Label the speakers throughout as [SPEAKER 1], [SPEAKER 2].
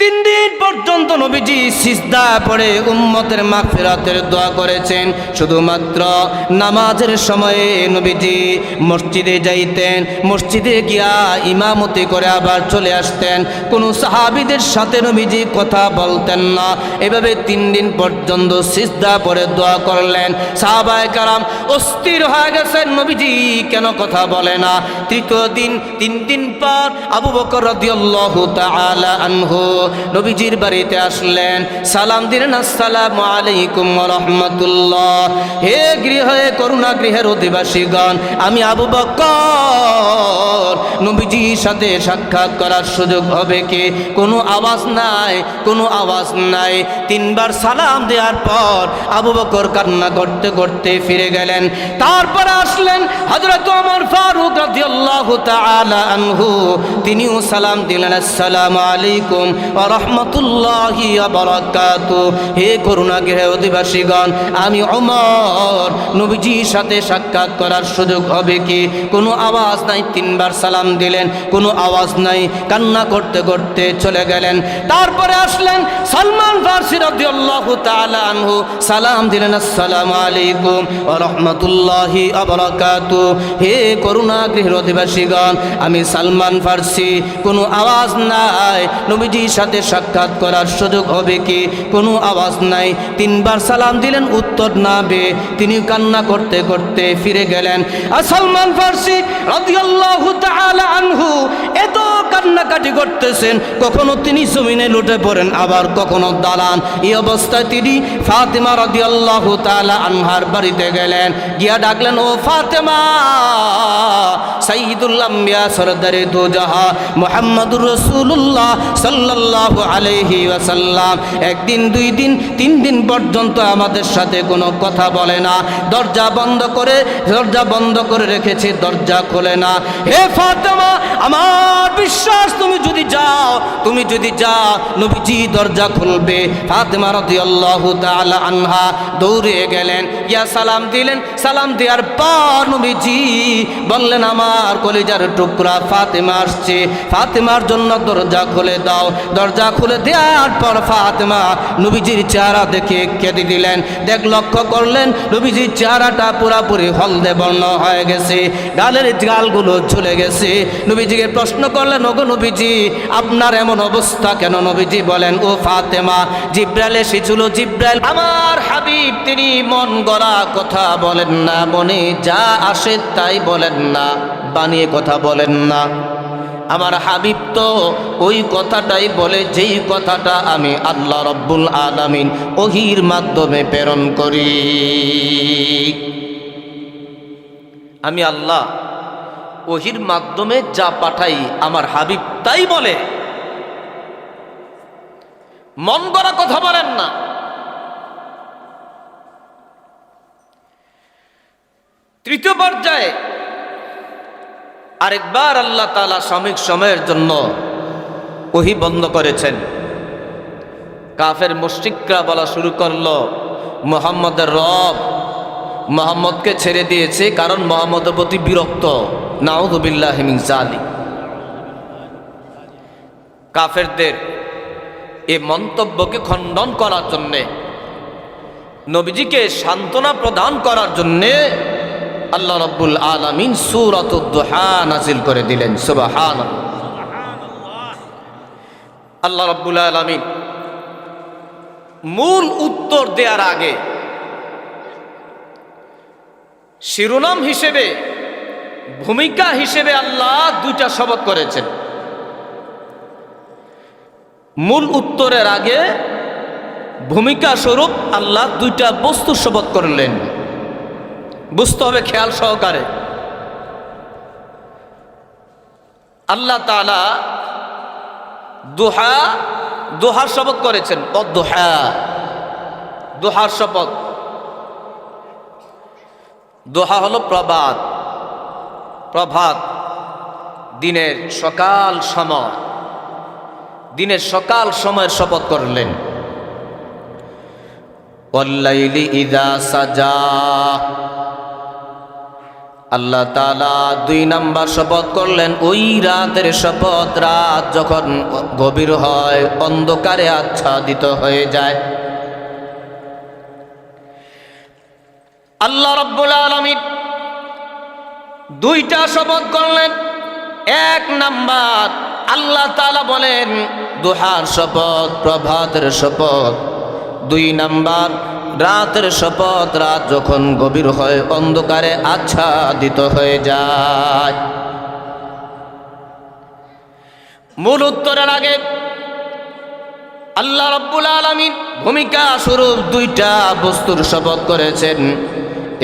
[SPEAKER 1] তিন দিন পর্যন্ত নবীজি সিজদা পড়ে উম্মতের মাগফিরাতের দোয়া করেছেন। শুধুমাত্র নামাজের সময়ে নবীজি মসজিদে যাইতেন, মসজিদে গিয়া ইমামতি করে আবার চলে আসতেন। কোনো সাহাবীদের সাথে নবীজি কথা বলতেন না। এভাবে 3 দিন পর্যন্ত সিজদা পড়ে দোয়া করলেন। সাহাবায়ে কেরাম অস্থির হয়ে গেছেন, নবীজি কেন কথা বলে না। তৃতীয় দিন 3 দিন পর আবু বকর রাদিয়াল্লাহু তাআলা আনহু নবীজির বাড়িতে আসলেন, সালাম দিলেন, আসসালামু আলাইকুম ওয়া রাহমাতুল্লাহ। হে গৃহে করুণা গৃহের অধিবাসীগণ, আমি আবু বকর, নবীজির সাথে সাক্ষাৎ করার সুযোগ হবে কি? কোনো আওয়াজ নাই, কোনো আওয়াজ নাই। 3 বার সালাম দেওয়ার পর আবু বকর কান্না করতে করতে ফিরে গেলেন। তারপরে আসলেন হযরত ওমর ফারুক রাদিয়াল্লাহু তাআলা আনহু, তিনিও সালাম দিলেন, আসসালামু আলাইকুম ওয়া রাহমাতুল্লাহি ওয়া বারাকাতুহু। হে করুণা গৃহের অধিবাসীগণ, আমি ওমর, নবীজির সাথে সাক্ষাৎ করার সুযোগ হবে কি? কোনো আওয়াজ নাই। 3 বার সালাম দিলেন, কোনো আওয়াজ নাই। কান্না করতে করতে চলে গেলেন। তারপরে আসলেন সালমান ফারসি রাদিয়াল্লাহু তাআলা আনহু, সালাম দিলেন, আসসালামু আলাইকুম ওয়া রাহমাতুল্লাহি ওয়া বারাকাতুহু। হে করুণা গৃহের অধিবাসীগণ, আমি সালমান ফারসি, কোনো আওয়াজ নাই। নবীজির সাথে সাক্ষাৎ করার সুযোগ হবে কি? কোনো আওয়াজ নাই। 3 বার সালাম দিলেন, উত্তর না পেয়ে তিনি কান্না করতে করতে ফিরে গেলেন। আর সালমান ফারসি রাদিয়াল্লাহু তাআলা আনহু এত কান্নাকাটি করতেছেন, কখনো তিনি জমিনে লুটে পড়েন, আবার কখনো দালান। এই অবস্থায় তিনি ফাতেমা রাদিয়াল্লাহু তাআলা আনহার বাড়িতে গেলেন। গিয়া ডাকলেন, ও ফাতেমা, সাইয়্যিদুল আম্বিয়া সরদারে দো জাহা মুহাম্মাদুর রাসূলুল্লাহ সাল্লাল্লাহু আলাইহি ওয়াসাল্লাম 1 দিন 2 দিন 3 দিন পর্যন্ত আমাদের সাথে কোনো কথা বলে না। দরজা বন্ধ করে রেখেছে, দরজা খোলে না। হে ফাতেমা, আমার বিশ্বাস, তুমি যদি যাও নবীজি দরজা খুলবে। ফাতেমা রাদিয়াল্লাহু তাআলা আনহা দৌড়ে গেলেন, ইয়া সালাম দিলেন। সালাম দেওয়ার পর নবীজি বললেন, আমার কলিজার টুকরা ফাতেমা আসছে, ফাতেমার জন্য দরজা খুলে দাও। দরজা খুলে দেওয়ার পর ফাতেমা নবীজির চেহারা দেখে কেঁদে দিলেন। লক্ষ্য করলেন নবীজির চেহারাটা পুরাপুরি হলদে বর্ণ হয়ে গেছে, গালের গালগুলো ঝুলে গেছে। নবীজিকে প্রশ্ন করলেন, ওগো নবীজি, আপনার এমন অবস্থা কেন? নবীজি বলেন, ও ফাতেমা, জিব্রাইল এসেছিল। জিব্রাইল আমার হাবিব, তিনি মন গড়া কথা বলেন না, মনে যা আসে তাই বলেন না, বানিয়ে কথা বলেন না। আমার হাবিব তো ওই কথাটাই বলে যেই কথাটা আমি আল্লাহ রব্বুল আলামিন ওহীর মাধ্যমে প্রেরণ করি। আমি আল্লাহ ওহীর মাধ্যমে যা পাঠাই আমার হাবিব তাই বলে, মন গড়া কথা বলেন না। তৃতীয় পর্যায়ে আরেকবার আল্লাহ তাআলা সাময়িক সময়ের জন্য ওহী বন্ধ করেছেন। কাফের মুশরিকরা বলা শুরু করলো, মুহাম্মদের রব মুহাম্মদকে ছেড়ে দিয়েছে, কারণ মুহাম্মদের প্রতি বিরক্ত। নাউযু বিল্লাহি মিন যালিক। কাফেরদের এই মন্তব্যকে খণ্ডন করার জন্যে, নবীজিকে সান্ত্বনা প্রদান করার জন্যে আল্লাহ রাব্বুল আলামিন সূরাতুদ দুহা নাযিল করে দিলেন। সুবহানাল্লাহ। আল্লাহ রাব্বুল আলামিন মূল উত্তর দেওয়ার আগে শিরোনাম হিসেবে, ভূমিকা হিসেবে আল্লাহ 2টা শপথ করেছেন। মূল উত্তরের আগে ভূমিকা স্বরূপ আল্লাহ 2টা বস্তু শপথ করলেন। বুঝতে হবে খেয়াল সহকারে। আল্লাহ তাআলা দোহার শপথ করেছেন। দোহার শপথ। দোহা হলো প্রভাত, দিনের সকাল সময়ের শপথ করলেন। ওয়াল্লাইলি ইযা সাজা, আল্লাহ তাআলা 2 নাম্বার শপথ করলেন, ওই রাতের শপথ, রাত যখন গভীর হয়, অন্ধকারে আচ্ছাদিত হয়ে যায়। আল্লাহ রাব্বুল আলামিন 2টা শপথ করলেন। 1 নাম্বার আল্লাহ তাআলা বলেন দুহার শপথ, প্রভাতের শপথ। 2 নাম্বার রাতের শপথ, রাত যখন গভীর হয়, অন্ধকারে আচ্ছাদিত হয়ে যায়। মূল উত্তরের আগে আল্লাহ রাব্বুল আলামিন ভূমিকা স্বরূপ 2টা বস্তুর শপথ করেছেন।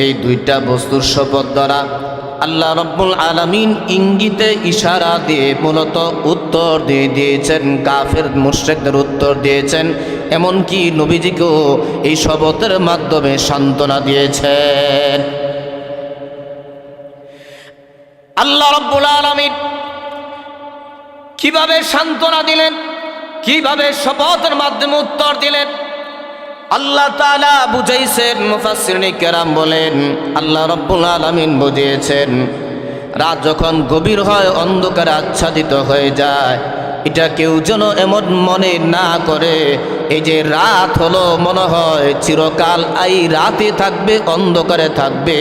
[SPEAKER 1] এই 2টা বস্তুর শপথ দ্বারা আল্লাহ রাব্বুল আলামিন ইঙ্গিতে ইশারা দিয়ে মূলত উত্তর দিয়ে দিয়েছেন, কাফের মুশরিকদের উত্তর দিয়েছেন, এমনকি নবীজিকেও এই শপথের মাধ্যমে সান্ত্বনা দিয়েছেন। আল্লাহ রাব্বুল আলামিন কিভাবে সান্ত্বনা দিলেন, কিভাবে শপথের মাধ্যমে উত্তর দিলেন, আল্লাহ তাআলা বুঝাইছেন। মুফাসসিরিন কেরাম বলেন, আল্লাহ রাব্বুল আলামিন বুঝিয়েছেন, রাত যখন গভীর হয়, অন্ধকারে আচ্ছাদিত হয়ে যায়, এটা কেউ যেন এমন মনে না করে এই যে রাত হলো মনে হয় চিরকাল এই রাতে থাকবে, অন্ধকারে থাকবে,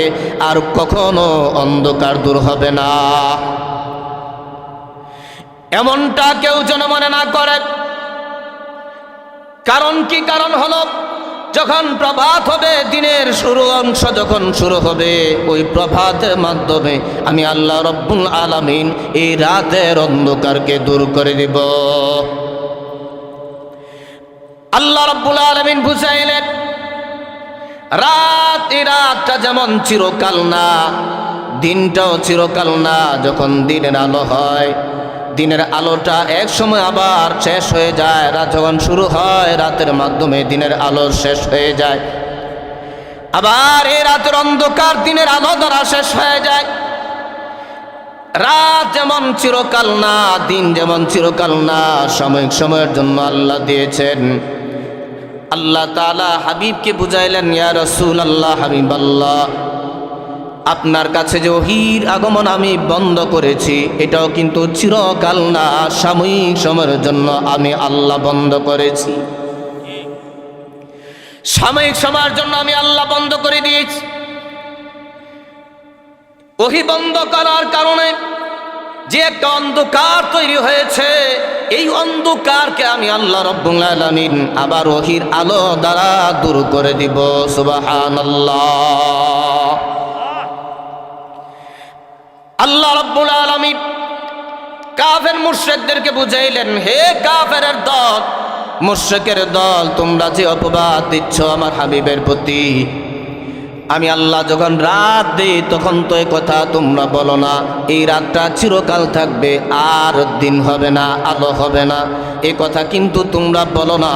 [SPEAKER 1] আর কখনো অন্ধকার দূর হবে না, এমনটা কেউ যেন মনে না করে। কারণ কি? কারণ হলো যখন প্রভাত হবে, দিনের শুরু অংশ যখন শুরু হবে, ওই প্রভাতের মাধ্যমে আমি আল্লাহ রাব্বুল আলামিন এই রাতের অন্ধকারকে দূর করে দিব। আল্লাহ রাব্বুল আলামিন বুঝাইলেন, রাত, এই রাতটা যেমন চিরকাল না, দিনটাও চিরকাল না। যখন দিনের আলো হয়, দিনের আলোটা এক সময় আবার শেষ হয়ে যায়। রাত যখন শুরু হয়, রাতের মাধ্যমে দিনের আলো শেষ হয়ে যায়, আবার এই রাতের অন্ধকার দিনের আলো দ্বারা শেষ হয়ে যায়। রাত যেমন চিরকাল না, দিন যেমন চিরকাল না, সাময়িক সময়ের জন্য আল্লাহ দিয়েছেন। আল্লাহ তাআলা হাবিবকে বুঝাইলেন, ইয়া রাসূলুল্লাহ, হাবিবাল্লাহ, আপনার কাছে যে ওহীর আগমন আমি বন্ধ করেছি, এটাও কিন্তু চিরকাল না, সাময়িক সময়ের জন্য আমি আল্লাহ বন্ধ করেছি। সাময়িক সময়ের জন্য আমি আল্লাহ বন্ধ করে দিয়েছি। ওহী বন্ধ করার কারণে যে একটা অন্ধকার তৈরি হয়েছে, এই অন্ধকারকে আমি আল্লাহ রাব্বুল আলামিন আবার ওহীর আলো দ্বারা দূর করে দিব। সুবহানাল্লাহ। আল্লাহ রাব্বুল আলামিন কাফের মুশরিকদেরকে বুঝাইলেন, হে কাফেরের দল, মুশরিকের দল, তোমরা যে অপবাদ দিচ্ছ আমার হাবিবের প্রতি, আমি আল্লাহ যখন রাত দিই তখন তো এই কথা তোমরা বলো না, এই রাতটা চিরকাল থাকবে, আর দিন হবে না, আলো হবে না, এই কথা কিন্তু তোমরা বলো না।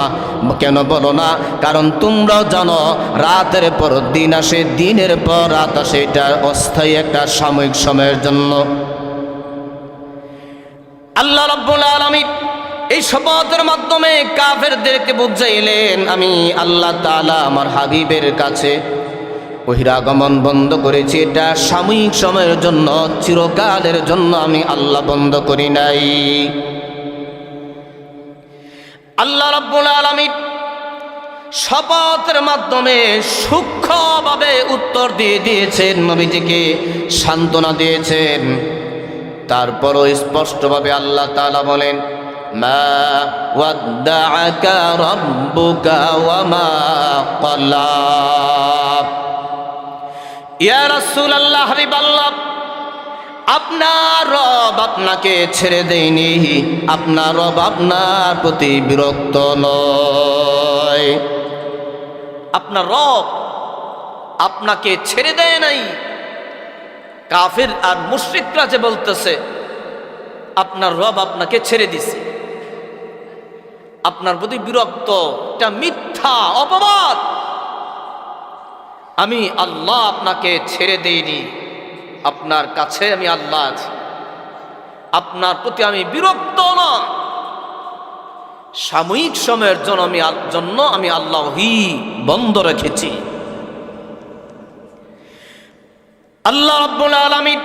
[SPEAKER 1] কেন বলো না? কারণ তোমরাও জানো রাতের পর দিন আসে, দিনের পর রাত আসে, এটা অস্থায়ী একটা সাময়িক সময়ের জন্য। আল্লাহ রাব্বুল আলামিন এই শপথের মাধ্যমে কাফেরদেরকে বুঝাইলেন, আমি আল্লাহ তাআলা আমার হাবিবের কাছে ওহীর আগমন বন্ধ করেছি, এটা সাময়িক সময়ের জন্য, চিরকালের জন্য আমি আল্লাহ বন্ধ করি নাই। আল্লাহ রাব্বুল আলামিন শপথের মাধ্যমে সূক্ষ্মভাবে উত্তর দিয়ে দিয়েছেন, নবীজিকে সান্ত্বনা দিয়েছেন। তারপরও স্পষ্টভাবে আল্লাহ তাআলা বলেন, মা ওয়াদ্দাআকা রাব্বুকা ওয়া মা ক্বালা। ইয়া রাসূলুল্লাহ, হাবিবাল্লাহ, আপনার রব আপনাকে ছেড়ে দেয়নি, আপনার রব আপনার প্রতি বিরক্ত নয়, আপনার রব আপনাকে ছেড়ে দেয় নাই। কাফির আর মুশরিকরা যে বলতেছে আপনার রব আপনাকে ছেড়ে দিছে, আপনার প্রতি বিরক্ত, এটা মিথ্যা, অপবাদ। আমি আল্লাহ আপনাকে ছেড়ে দেইনি, আপনার কাছে আমি আল্লাহ আছি, আপনার প্রতি আমি বিরক্ত না। সাময়িক সময়ের জন্য আমি আল্লাহ ওহী বন্ধ রেখেছি। আল্লাহ রাব্বুল আলামিন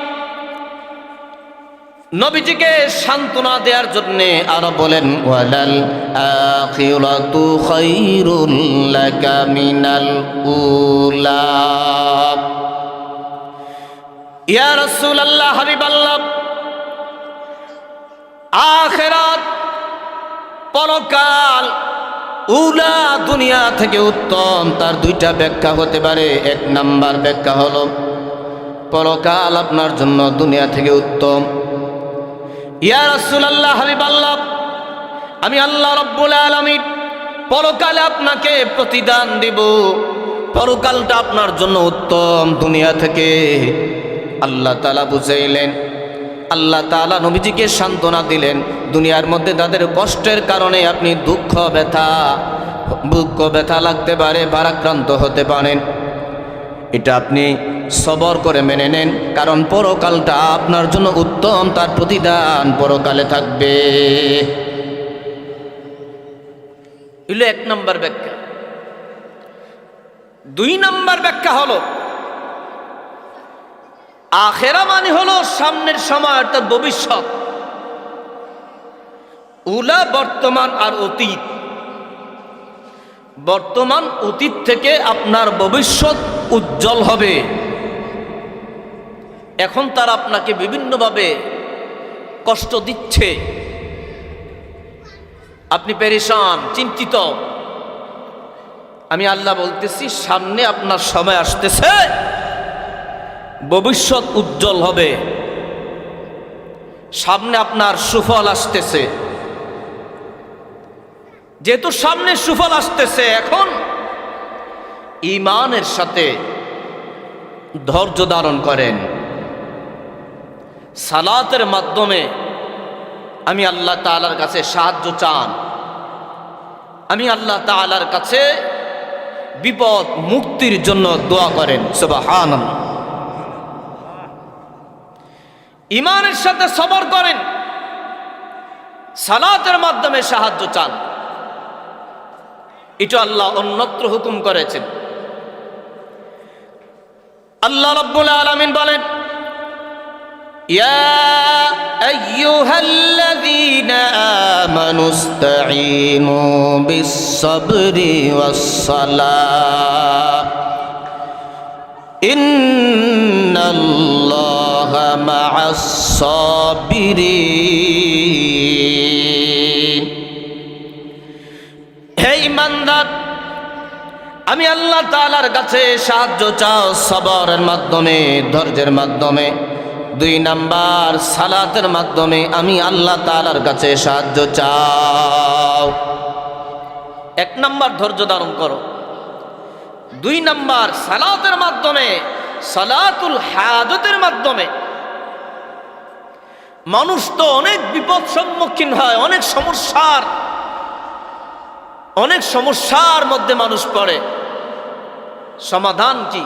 [SPEAKER 1] নবীজিকে সান্ত্বনা দেওয়ার জন্য আরো বলেন, ওয়ালাল আখিরাতু খায়রুল লাকা মিনাল উলা। ইয়া রাসূলুল্লাহ, হাবিবাল্লাহ, আখিরাত পরকাল উলা দুনিয়া থেকে উত্তম। তার দুইটা ব্যাখ্যা হতে পারে। এক নাম্বার ব্যাখ্যা হলো পরকাল আপনার জন্য দুনিয়া থেকে উত্তম। ইয়া রাসূলুল্লাহ, হাবিবাল্লাহ, আমি আল্লাহ রাব্বুল আলামিন পরকালে আপনাকে প্রতিদান দিব, পরকালটা আপনার জন্য উত্তম দুনিয়া থেকে। আল্লাহ তাআলা বুঝাইলেন, আল্লাহ তাআলা নবীজিকে সান্ত্বনা দিলেন, দুনিয়ার মধ্যে তাদের কষ্টের কারণে আপনি দুঃখ ব্যথা লাগতে পারে, ভারাক্রান্ত হতে পারেন, এটা আপনি সবর করে মেনে নেন, কারণ পরকালটা আপনার জন্য উত্তম, তার প্রতিদান পরকালে থাকবে। এলো এক নম্বর ব্যাখ্যা। দুই নম্বর ব্যাখ্যা হলো আখেরা মানে হলো সামনের সময়, অর্থাৎ ভবিষ্যৎ। উলা বর্তমান আর অতীত। বর্তমান অতীত থেকে আপনার ভবিষ্যৎ উজ্জ্বল হবে। এখন তারা আপনাকে বিভিন্নভাবে কষ্ট দিচ্ছে, আপনি পেরেশান, চিন্তিত। আমি আল্লাহ বলতেছি, সামনে আপনার সময় আসতেছে, ভবিষ্যৎ উজ্জ্বল হবে, সামনে আপনার সুফল আসতেছে। যেহেতু সামনে সুফল আসতেছে, এখন ঈমানের সাথে ধৈর্য ধারণ করেন, সালাতের মাধ্যমে আমি আল্লাহ তাআলার কাছে সাহায্য চান, আমি আল্লাহ তাআলার কাছে বিপদ মুক্তির জন্য দোয়া করেন। সুবহানাল্লাহ। ঈমানের সাথে সবর করেন, সালাতের মাধ্যমে সাহায্য চান। এটা আল্লাহ অন্যত্র হুকুম করেছেন। আল্লাহ রাব্বুল আলামিন বলেন, ইয়া আইয়ুহাল্লাযীনা আমানুস্তাঈনু বিস-সাবরি ওয়াস-সালাহ ইন্নাল্লাহা মা'আস-সাবিরিন। হে ঈমানদার, আমি আল্লাহ তাআলার কাছে সাহায্য চাও সবরের মাধ্যমে, ধৈর্যের মাধ্যমে। দুই নাম্বার সালাতের মাধ্যমে আমি আল্লাহ তাআলার কাছে সাহায্য চাও। এক নাম্বার ধৈর্য ধারণ করো, দুই নাম্বার সালাতের মাধ্যমে, সালাতুল হাজতের মাধ্যমে। মানুষ তো অনেক বিপদ সম্মুখীন হয়, অনেক সমস্যার মধ্যে মানুষ পড়ে। সমাধান কি?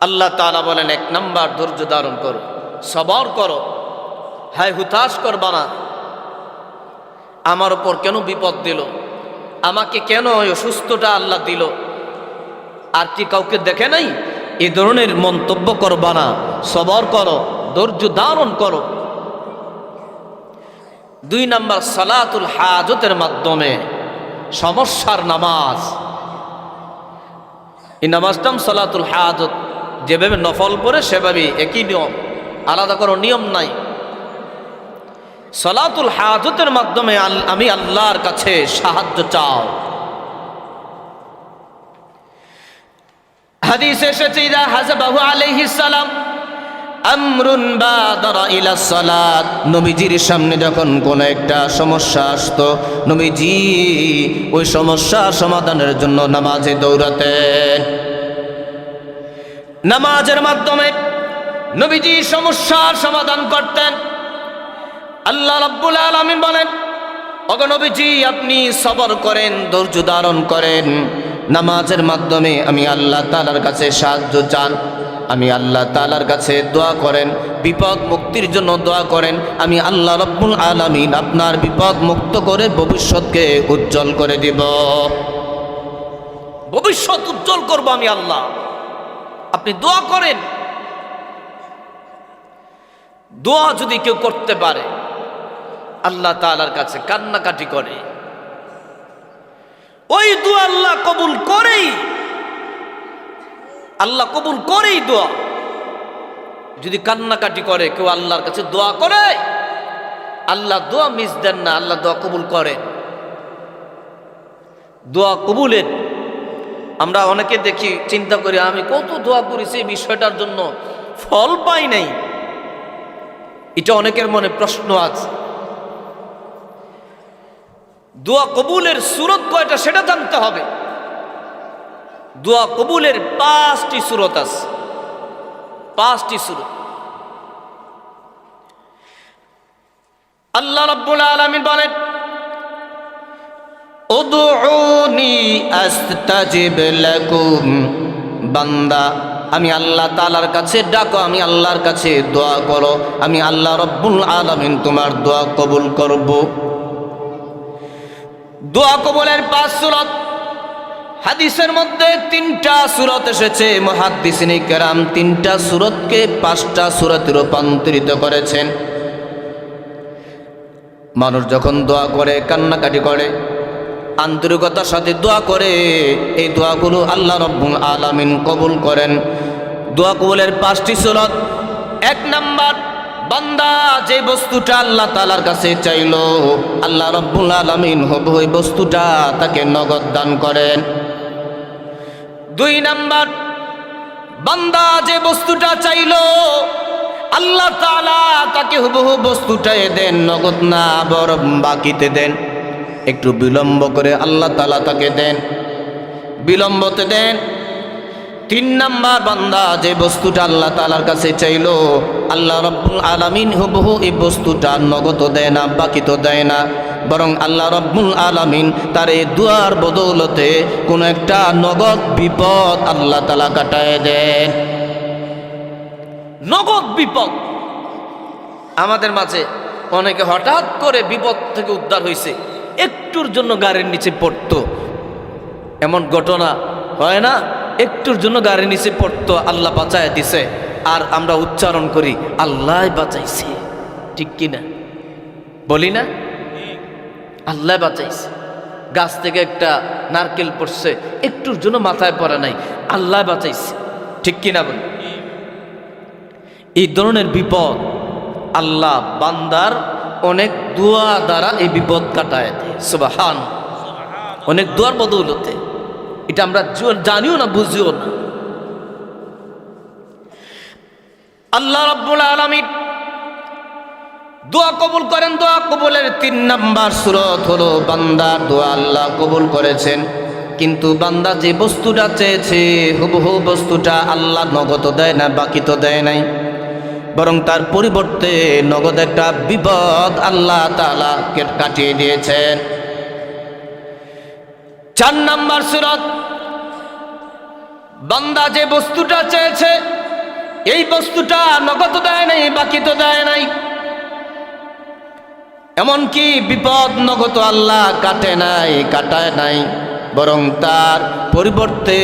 [SPEAKER 1] আল্লাহ তাআলা বলেন, এক নাম্বার ধৈর্য ধারণ করো, সবর করো, হায় হুতাশ করবা না। আমার উপর কেন বিপদ দিল, আমাকে কেন অসুস্থতা আল্লাহ দিল, আর কি কাউকে দেখে নাই, এই ধরনের মন্তব্য করবা না, সবর করো, ধৈর্য ধারণ করো। দুই নাম্বার সালাতুল হাজতের মাধ্যমে, সমস্যার নামাজ। এই নামাজটাম সালাতুল হাজত, যেভাবে নফল পড়ে সেভাবে একই নিয়ম, আলাদা কোনো নিয়ম নাই। সালাতুল হাজতের মাধ্যমে আমি আল্লাহর কাছে সাহায্য চাও। হাদিসে এসেছে, ইদা হাসাবাহু আলাইহিস সালাম আমরুন বাদারা ইলা সালাত। নবীজির সামনে যখন কোন একটা সমস্যা আসতো, নবীজি ওই সমস্যা সমাধানের জন্য নামাজে দৌড়াতেন। নামাজের মাধ্যমে নবীজি সমস্যার সমাধান করতেন। আল্লাহ রাব্বুল আলামিন বলেন, ওগো নবীজি, আপনি সবর করেন, ধৈর্য ধারণ করেন, নামাজের মাধ্যমে আমি আল্লাহ তাআলার কাছে সাহায্য চান, আমি আল্লাহ তাআলার কাছে দোয়া করেন, বিপদ মুক্তির জন্য দোয়া করেন। আমি আল্লাহ রাব্বুল আলামিন আপনার বিপদ মুক্ত করে ভবিষ্যৎকে উজ্জ্বল করে দিব। ভবিষ্যৎ উজ্জ্বল করব আমি আল্লাহ।
[SPEAKER 2] আপনি দোয়া করেন। দোয়া যদি কেউ করতে পারে আল্লাহ তাআলার কাছে কান্নাকাটি করে, ওই দোয়া আল্লাহ কবুল করেই, আল্লাহ কবুল করেই দোয়া। যদি কান্নাকাটি করে কেউ আল্লাহর কাছে দোয়া করে, আল্লাহ দোয়া মিস দেন না, আল্লাহ দোয়া কবুল করেন। দোয়া কবুলের আমরা অনেকে দেখি, চিন্তা করি আমি কত দোয়া করেছি এই বিষয়টার জন্য, ফল পাই নাই। এটা অনেকের মনে প্রশ্ন আছে। দোয়া কবুলের সূরত কয়টা সেটা জানতে হবে। দোয়া কবুলের 5টি সূরত আছে, 5টি সূরত। আল্লাহ রাব্বুল আলামিন বলেন, উদউনি আস্তাজিব লাকুম, বান্দা আমি আল্লাহ তাআলার কাছে ডাকো, আমি আল্লাহর কাছে দোয়া করো, আমি আল্লাহ রাব্বুল আলামিন তোমার দোয়া কবুল করব। দোয়া কবুলের 5 সূরত। হাদিসের মধ্যে 3টা সূরত এসেছে। মুহাদ্দিসিনে কেরাম 3টা সূরতকে 5টা সূরতে রূপান্তরিত করেছেন। মানুষ যখন দোয়া করে, কান্নাকাটি করে, আন্তরিকতার সাথে দোয়া করে, এই দোয়াগুলো আল্লাহ রাব্বুল আলামিন কবুল করেন। দোয়া কবুলের 5টি সূরত। 1 নাম্বার, বান্দা যে বস্তুটা আল্লাহ তাআলার কাছে চাইলো, আল্লাহ রাব্বুল আলামিন ওই বস্তুটা তাকে নগদ দান করেন। 2 নাম্বার, বান্দা যে বস্তুটা চাইলো, আল্লাহ তাআলা তাকে হুবহু বস্তুটাই দেন, নগদ না, বরং বাকিতে দেন। একটু বিলম্ব করে আল্লাহ তাআলা তাকে দেন, বিলম্বতে দেন। 3 নাম্বার, বান্দা যে বস্তুটা আল্লাহ তাআলার কাছে চাইলো, আল্লাহ রাব্বুল আলামিন হুবহু এই বস্তুটা নগদ দেয় না, বাকি তো দেয় না, বরং আল্লাহ রাব্বুল আলামিন তার এই দুয়ার বদৌলতে কোন একটা নগদ বিপদ আল্লাহ তাআলা কাটায় দেন। নগদ বিপদ। আমাদের মাঝে অনেকে হঠাৎ করে বিপদ থেকে উদ্ধার হয়েছে, একটুর জন্য গাড়ির নিচে পড়তো, এমন ঘটনা হয় না? একটুর জন্য গাড়ির নিচে পড়তো, আল্লাহ বাঁচায় দিছে, আর আমরা উচ্চারণ করি আল্লাহ বাঁচাইছে। ঠিক কিনা বলি না? আল্লাহ বাঁচাইছে। গাছ থেকে একটা নারকেল পড়ছে, একটুর জন্য মাথায় পড়ে নাই, আল্লাহ বাঁচাইছে। ঠিক কিনা বলি? এই ধরনের বিপদ আল্লাহ বান্দার অনেক দোয়া দ্বারা এই বিপদ কাটায় দেয়। সুবহান। অনেক দোয়ার বদৌলতে। এটা আমরা জানিও না, বুঝিও না। আল্লাহ রাব্বুল আলামিন দোয়া কবুল করেন। দোয়া কবুলের 3 নাম্বার সূরত হলো বান্দার দোয়া আল্লাহ কবুল করেছেন, কিন্তু বান্দা যে বস্তুটা চেয়েছে হুবহু বস্তুটা আল্লাহ নগদ দেয় না, বাকি তো দেয় নাই, বরং তার পরিবর্তে নগদ একটা বিপদ আল্লাহ তাআলা কাটিয়ে দিয়েছেন। 4 নাম্বার সূরত, বান্দা যে বস্তুটা চেয়েছে এই বস্তুটা নগদ দেয় নাই, বাকি তো দেয় নাই, এমনকি বিপদ নগদ আল্লাহ কাটায় নাই, বরং তার পরিবর্তে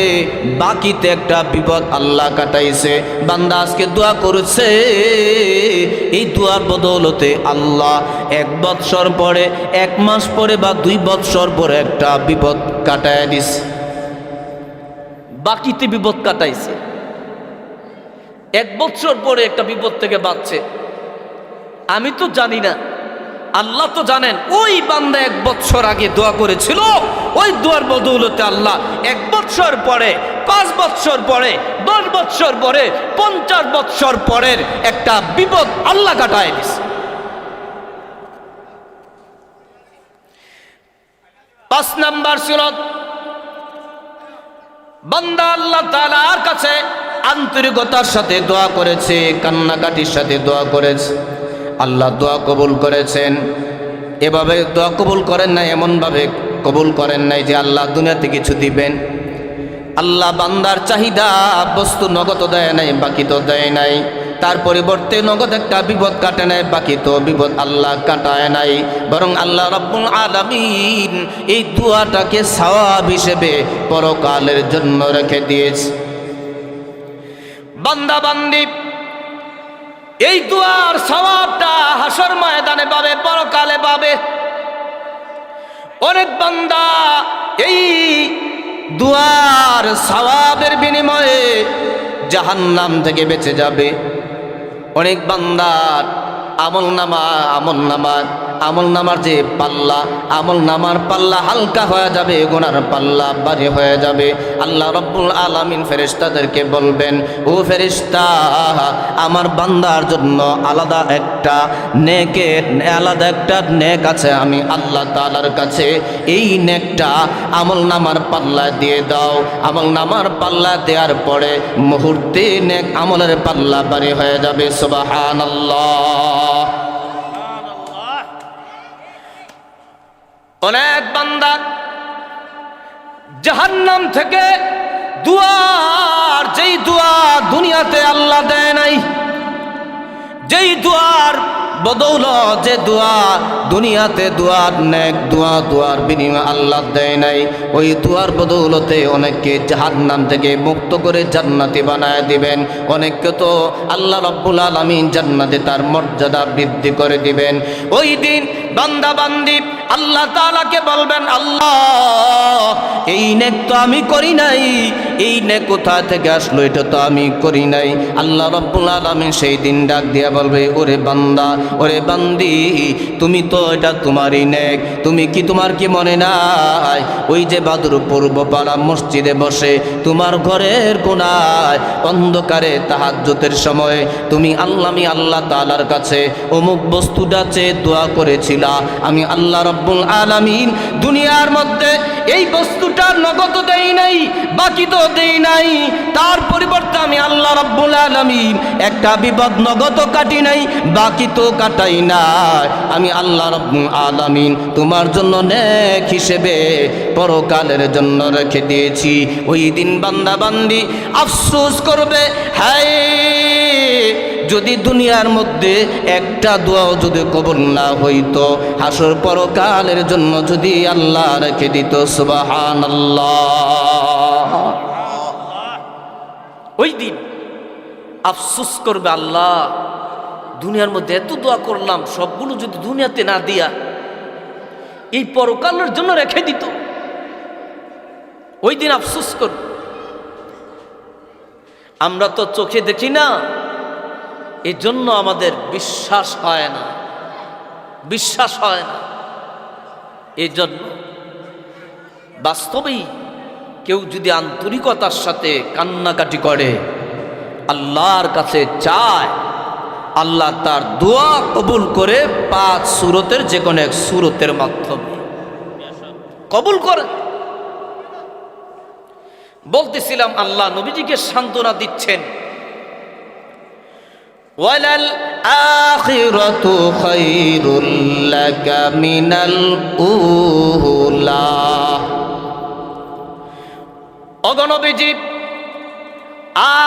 [SPEAKER 2] বাকিতে একটা বিপদ আল্লাহ কাটাইছে। বান্দা আজকে দোয়া করেছে, এই দোয়ার বদৌলতে আল্লাহ 1 বৎসর পরে, 1 মাস পরে বা 2 বৎসর পরে একটা বিপদ কাটায় দিছে। বাকিতে বিপদ কাটাইছে, 1 বৎসর পরে একটা বিপদ থেকে বাঁচছে। আমি তো জানি না, আল্লাহ তো জানেন। ওই বান্দা 1 বৎসর আগে দোয়া করেছিল, ওই দোয়ার বদৌলতে আল্লাহ 1 বৎসর পরে, 5 বৎসর পরে, 10 বৎসর পরে, 50 বৎসর পরের একটা বিপদ আল্লাহ কাটায় দিছে। 5 নাম্বার সূরত, বান্দা আল্লাহ তাআলার কাছে আন্তরিকতার সাথে দোয়া করেছে, কান্নাকাটির সাথে দোয়া করেছে, আল্লাহ দোয়া কবুল করেছেন। এভাবে দোয়া কবুল করেন নাই, এমনভাবে কবুল করেন নাই যে আল্লাহ দুনিয়াতে কিছু দিবেন। আল্লাহ বান্দার চাহিদা বস্তু নগদ দেয় নাই, বাকি তো দেয় নাই, তার পরিবর্তে নগদ একটা বিপদ কাটে নাই, বাকি তো বিপদ আল্লাহ কাটায় নাই, বরং আল্লাহ রাব্বুল আলামিন এই দোয়াটাকে সওয়াব হিসেবে পরকালের জন্য রেখে দিয়েছে।
[SPEAKER 1] বান্দা বান্দি এই দুয়ার সওয়াবটা হাসর ময়দানে পাবে, পরকালে পাবে। অনেক বান্দা এই দুয়ার সওয়াবের বিনিময়ে জাহান্নাম থেকে বেঁচে যাবে। অনেক বান্দার আমলনামার যে পাল্লা, আমলনামার পাল্লা হালকা হয়ে যাবে, গুনার পাল্লা ভারী হয়ে যাবে। আল্লাহ রাব্বুল আলামিন ফেরেশতাদেরকে বলবেন, ও ফেরেশতা, আমার বান্দার জন্য আলাদা একটা নেক আছে আমি আল্লাহ তাআলার কাছে, এই নেকটা আমলনামার পাল্লা দিয়ে দাও। আমলনামার পাল্লা দেওয়ার পরে মুহূর্তে নেক আমলের পাল্লা ভারী হয়ে যাবে। সুবহানাল্লাহ। অনেক বান্দা জাহান্নাম থেকে যেই দুয়ার দুনিয়াতে আল্লাহ দেয় নাই, যেই দুয়ার বদৌলত, যে দোয়া দুনিয়াতে দুয়ার নেক দুয়ার বিনিময়ে আল্লাহ দেয় নাই, ওই দুয়ার বদৌলতে অনেককে জাহান্নাম থেকে মুক্ত করে জান্নাতি বানায় দিবেন। অনেককে তো আল্লাহ রাব্বুল আলামিন জান্নাতে তার মর্যাদা বৃদ্ধি করে দিবেন। ওই দিন বান্দা বান্দি আল্লাহ তাআলাকে বলবেন, আল্লাহ এই নেক তো আমি করি নাই, এই নেক কোথা থেকে আসলো, এটা তো আমি করি নাই। আল্লাহ রাব্বুল আলামিন সেই দিন ডাক দিয়া বলবে, ওরে বান্দা, ওরে বান্দি, তুমি তো এটা তোমারই নেক, তোমার কি মনে নাই ওই যে বাদুর পূর্ব পাড়া মসজিদে বসে তোমার ঘরের কোণায় অন্ধকারে তাহাজ্জুদের সময় তুমি আমি আল্লাহ তাআলার কাছে অমুক বস্তুটা চেয়ে দোয়া করেছিলা, আমি আল্লাহ রাব্বুল আলামিন দুনিয়ার মধ্যে এই বস্তুটা নগদ দেই নাই, বাকি তো দেই নাই, তার পরিবর্তে আমি আল্লাহ রাব্বুল আলামিন একটা বিপদ নগদ কাটি নাই, বাকি তো কাটাই নাই, আমি আল্লাহ রাব্বুল আলামিন তোমার জন্য নেক হিসেবে পরকালের জন্য রেখে দিয়েছি। ওই দিন বান্দা বান্দি আফসোস করবে, হায় যদি দুনিয়ার মধ্যে একটা দোয়াও যদি কবুল না হইতো, হাসর পরকালের জন্য যদি আল্লাহ রেখে দিত। সুবহানাল্লাহ। ওই দিন আফসোস করবে, আল্লাহ দুনিয়ার মধ্যে এত দোয়া করলাম, সবগুলো যদি দুনিয়াতে না দিয়া এই পরকালের জন্য রেখে দিত, ওই দিন আফসোস করবে। আমরা তো চোখে দেখি না, এই জন্য আমাদের বিশ্বাস হয় না। এই জন্য বাস্তবেই কেউ যদি আন্তরিকতার সাথে কান্নাকাটি করে, আল্লাহর কাছে চায়, আল্লাহ তার দোয়া কবুল করে 5 সূরতের যে কোনো এক সূরতের মাধ্যমে কবুল করে। বলতেছিলাম, আল্লাহ নবীজিকে সান্ত্বনা দিচ্ছেন, ওয়ালাল আখিরাতু খায়রুল লাকা মিনাল উলা। ওগো নবীজি,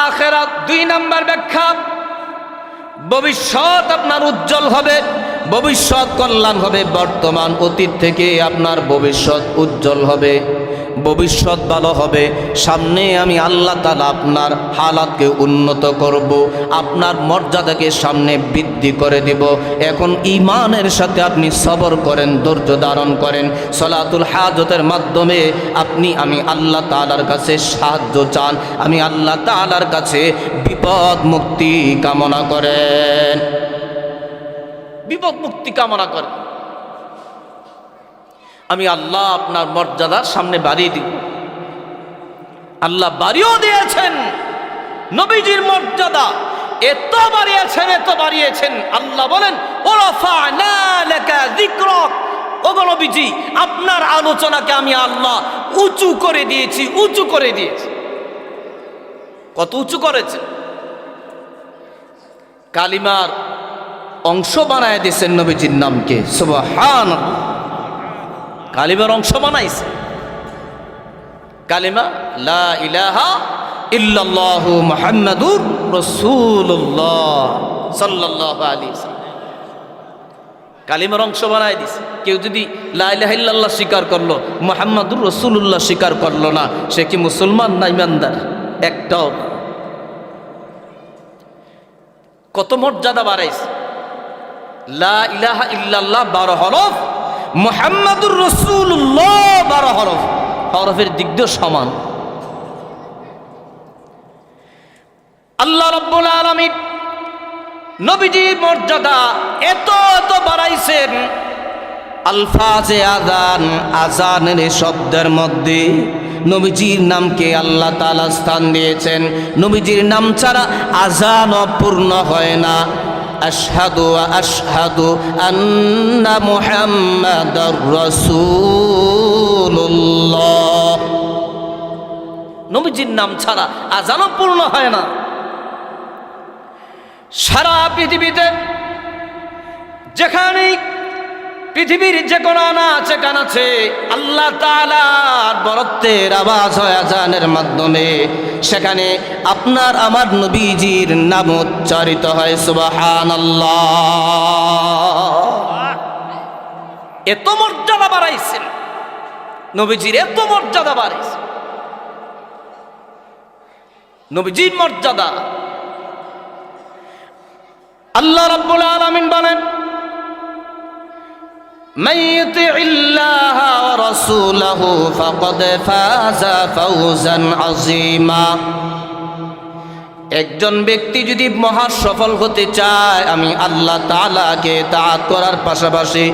[SPEAKER 1] আখিরাত 2 নাম্বার ব্যাখ্যা, ভবিষ্যৎ আপনার উজ্জ্বল হবে, ভবিষ্যৎ কল্যাণ হবে, বর্তমান অতীত থেকে আপনার ভবিষ্যৎ উজ্জ্বল হবে, ভবিষ্যৎ ভালো হবে। সামনে আমি আল্লাহ তাআলা আপনার হালাতকে উন্নত করব, আপনার মর্যাদাকে সামনে বৃদ্ধি করে দিব। এখন ঈমানের সাথে আপনি সবর করেন, ধৈর্য ধারণ করেন, সলাতুল হাজতের মাধ্যমে আমি আল্লাহ তাআলার কাছে সাহায্য চান, আমি আল্লাহ তাআলার কাছে বিপদ মুক্তি কামনা করেন, বিপদ মুক্তি কামনা করেন। আমি আল্লাহ আপনার মর্যাদা সামনে বাড়িয়ে দিব। আল্লাহ বাড়িয়েও দিয়েছেন, নবীজির মর্যাদা এত বাড়িয়েছেন। আল্লাহ বলেন, ওরাফা'না লাকা যিকরাক, ওগো নবীজি, আপনার আলোচনাকে আমি আল্লাহ উঁচু করে দিয়েছি। কত উঁচু করেছে? কালিমার অংশ বানায় দিয়েছেন নবীজির নামকে। সুবহানাল্লাহ, কালিমার অংশ বানাইছে। কালিমা লা ইলাহা ইল্লাল্লাহু মুহাম্মাদুর রাসূলুল্লাহ সাল্লাল্লাহু আলাইহি ওয়াসাল্লাম, কালিমার অংশ বানায় দিছে। কেউ যদি লা ইলাহা ইল্লাল্লাহ স্বীকার করলো, মুহাম্মাদুর রাসূলুল্লাহ স্বীকার করলো না, সে কি মুসলমান না ইমানদার? একটাও না।
[SPEAKER 2] কত মর্যাদা বাড়াইছে। লা ইলাহা ইল্লাল্লাহ 12 হরফ, মুহাম্মাদুর রাসূলুল্লাহ 12 হরফ, হরফের দিক দিয়ে সমান। আল্লাহ রাব্বুল আলামিন নবীজির মর্যাদা এত এত বাড়াইছেন। আলফাজে আযান, আযানের শব্দের মধ্যে নবীজির নামকে আল্লাহ তাআলা স্থান দিয়েছেন। নবীজির নাম ছাড়া আযান পূর্ণ হয় না। আশহাদু ওয়া আশহাদু আন্না মুহাম্মাদার রাসূলুল্লাহ। নবীজির নাম ছাড়া আযানও পূর্ণ হয় না। সারা পৃথিবীতে যেখানে পৃথিবীর যে কোনো আনাচে কানাচে আল্লাহ তাআলার বরত্বের আওয়াজ হয় আযানের মাধ্যমে, সেখানে আপনার আমার নবীজির নাম উচ্চারিত হয় সুবহানাল্লাহ। এত মর্যাদা বাড়াইছেন নবীজির, এত মর্যাদা বাড়াইছেন নবীজির মর্যাদা। আল্লাহ রাব্বুল আলামিন বলেন, মান ইউতিইল্লাহা ওয়া রাসূলাহু ফাকাদ ফাযা ফাওজান আযীমা। একজন ব্যক্তি যদি মহা সফল হতে চায়, আমি আল্লাহ তাআলাকে তাআত করার পাশাপাশি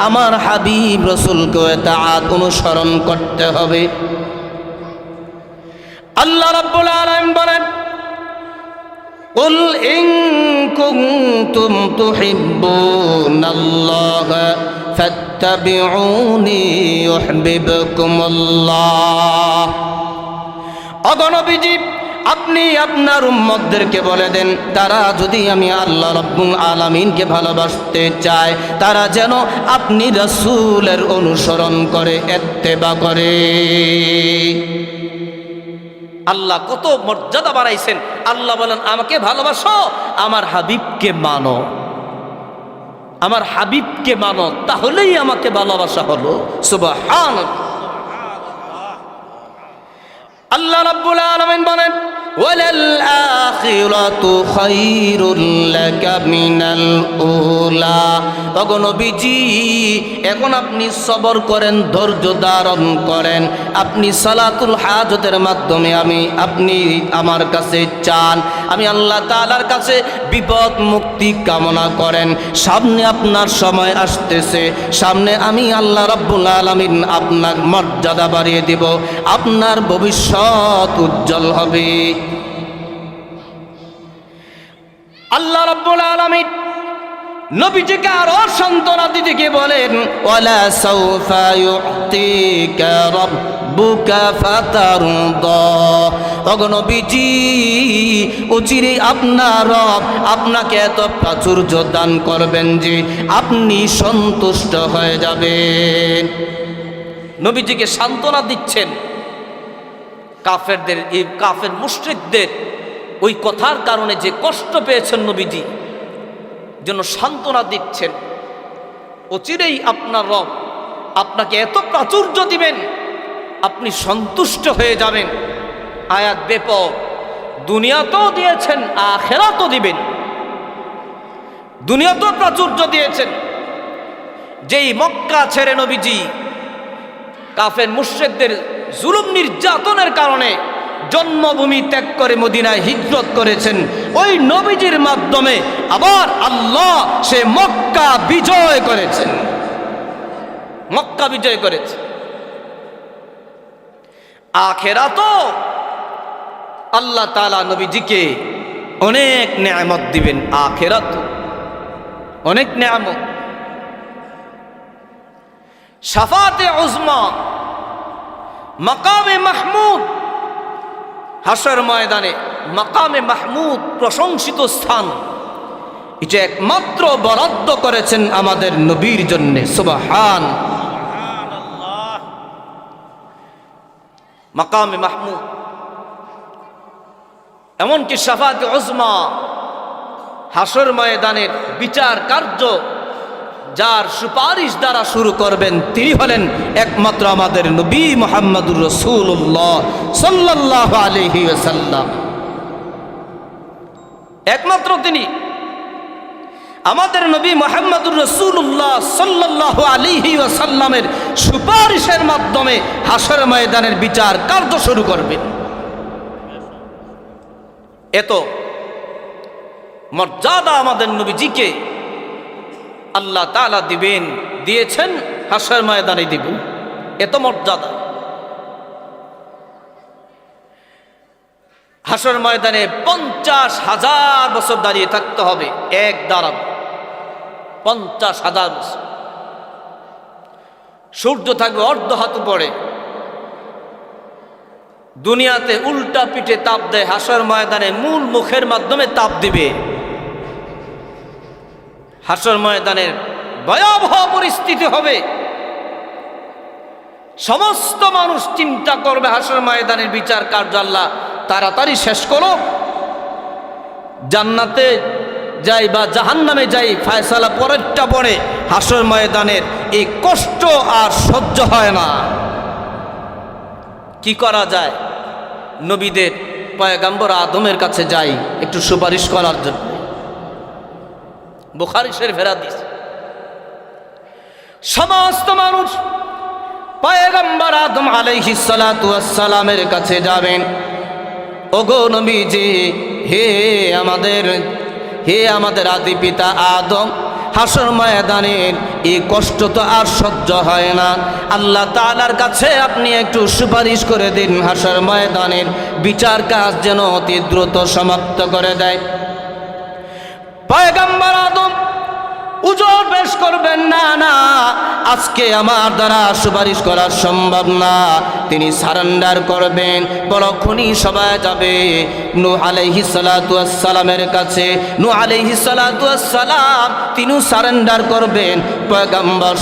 [SPEAKER 2] আমার হাবিব রাসূলকে তাআত অনুসরণ করতে হবে। আল্লাহ রাব্বুল আলামিন বলেন, কুল ইন কুনতুম তুহিব্বুনাল্লাহা ফাত্তাবিউনি ইউহিব্বুকুমুল্লাহ। ওগো নবীজি, আপনি আপনার উম্মতদেরকে বলে দেন, তারা যদি আমি আল্লাহ রাব্বুল আলামিনকে ভালোবাসতে চায়, তারা যেন আপনি রাসূলের অনুসরণ করে, ইত্তেবা করে। আল্লাহ কত মর্যাদা বাড়াইছেন। আল্লাহ বলেন, আমাকে ভালোবাসো, আমার হাবিবকে মানো, আমার হাবিবকে মানো, তাহলেই আমাকে ভালোবাসা হলো। সুবহানাল্লাহ। আল্লাহ রাব্বুল আলামিন বলেন, ওয়ালাল আখিরাতু খায়রুল লাকা মিনাল উলা। ওগো নবীজি, এখন আপনি সবর করেন, ধৈর্য ধারণ করেন। আপনি সালাতুল হাজতের মাধ্যমে আপনি আমার কাছে চান, আমি আল্লাহ তাআলার কাছে বিপদ মুক্তি কামনা করেন। সামনে আপনার সময় আসতেছে, সামনে আমি আল্লাহ রাব্বুল আলামিন আপনার মর্যাদা বাড়িয়ে দিব, আপনার ভবিষ্যৎ উজ্জ্বল হবে। আল্লাহ রাব্বুল আলামিন নবীজিকে আরো সান্ত্বনা দিতে গিয়ে বলেন, ওয়ালা সাউফা ইউতিকা রাব্বুকা ফাতারদা। ওগো নবীজি, অচিরে আপনার রব আপনাকে এত প্রাচুর্য দান করবেন যে আপনি সন্তুষ্ট হয়ে যাবেন। নবীজিকে সান্ত্বনা দিচ্ছেন। কাফেরদের, এই কাফের মুশরিকদের ওই কথার কারণে যে কষ্ট পেয়েছেন নবীজি, জন্য সান্ত্বনা দিচ্ছেন। অচিরেই আপনার রব আপনাকে এত প্রাচুর্য দিবেন, আপনি সন্তুষ্ট হয়ে যাবেন। আয়াত ব্যাপক, দুনিয়াতেও দিয়েছেন, আখিরাতেও দিবেন। দুনিয়াতেও প্রাচুর্য দিয়েছেন। যেই মক্কা ছেড়ে নবীজি কাফের মুশরিকদের জুলুম নির্যাতনের কারণে জন্মভূমি ত্যাগ করে মদিনায় হিজরত করেছেন, ওই নবীজির মাধ্যমে আবার আল্লাহ সে মক্কা বিজয় করেছেন, মক্কা বিজয় করেছে। আখিরাতও আল্লাহ তাআলা নবীজিকে অনেক নেয়ামত দিবেন। আখিরাত অনেক নেয়ামত। শাফাতে উজমা, মাকামে মাহমুদ, হাসর ময়দানে মাকামে মাহমুদ প্রশংসিত স্থান, এটা একমাত্র বরাদ্দ করেছেন আমাদের নবীর জন্য। সুবহানাল্লাহ। মাকামে মাহমুদ, এমনকি শাফাতে উজমা, হাসর ময়দানের বিচার কার্য যার সুপারিশ দ্বারা শুরু করবেন, তিনি হলেন একমাত্র আমাদের নবী মুহাম্মদুর রাসূলুল্লাহ সাল্লাল্লাহু আলাইহি ওয়াসাল্লাম। একমাত্র তিনি।
[SPEAKER 1] আমাদের নবী মুহাম্মদুর রাসূলুল্লাহ সাল্লাল্লাহু আলাইহি ওয়াসাল্লামের সুপারিশের মাধ্যমে হাসর ময়দানের বিচার কার্য শুরু করবেন। এত মর্যাদা আমাদের নবীজিকে আল্লাহ তাআলা দিয়েছেন, হাসর ময়দানে দিবেন, এত মর্যাদা। হাসর ময়দানে 50,000 বছর দাঁড়িয়ে থাকতে হবে, এক দাঁড়ান 50,000 বছর। সূর্য থাকবে অর্ধ হাত উপরে, দুনিয়াতে উল্টা পিঠে তাপ দেয়, হাসর ময়দানে মূল মুখের মাধ্যমে তাপ দিবে। হাসর ময়দানের ভয়াবহ পরিস্থিতি হবে। সমস্ত মানুষ চিন্তা করবে হাসর ময়দানের বিচার কার্য আল্লাহ তাড়াতাড়ি শেষ করো, জান্নাতে যাই বা জাহান্নামে যাই, ফয়সালা পরেরটা পরে। হাসর ময়দানের এই কষ্ট আর সহ্য হয় না। কি করা যায়? নবীদের পয়গম্বর আদমের কাছে যাই একটু সুপারিশ করার জন্য। বুখারী শরীফের হাদিস। সমস্ত মানুষ পয়গম্বর আদম আলাইহিস সালাতু ওয়াস সালামের কাছে যাবেন। ওগো নবীজি, হে আমাদের আদি পিতা আদম, হাসর ময়দানের এই কষ্ট তো আর সহ্য হয় না। আল্লাহ তাআলার কাছে আপনি একটু সুপারিশ করে দিন, হাসর ময়দানের বিচার কাজ যেন অতি দ্রুত সমাপ্ত করে দেয়। পয়গম্বর আদম উজর পেশ করবেন, না আজকে আমার দ্বারা সুপারিশ করা সম্ভব না। তিনি সারেন্ডার করবেন। পরক্ষণই সবাই যাবে নূহ আলাইহিস সালাতু ওয়াস সালামের কাছে। নূহ আলাইহিস সালাতু ওয়াস সালাম তিনিও সারেন্ডার করবেন। পয়গম্বর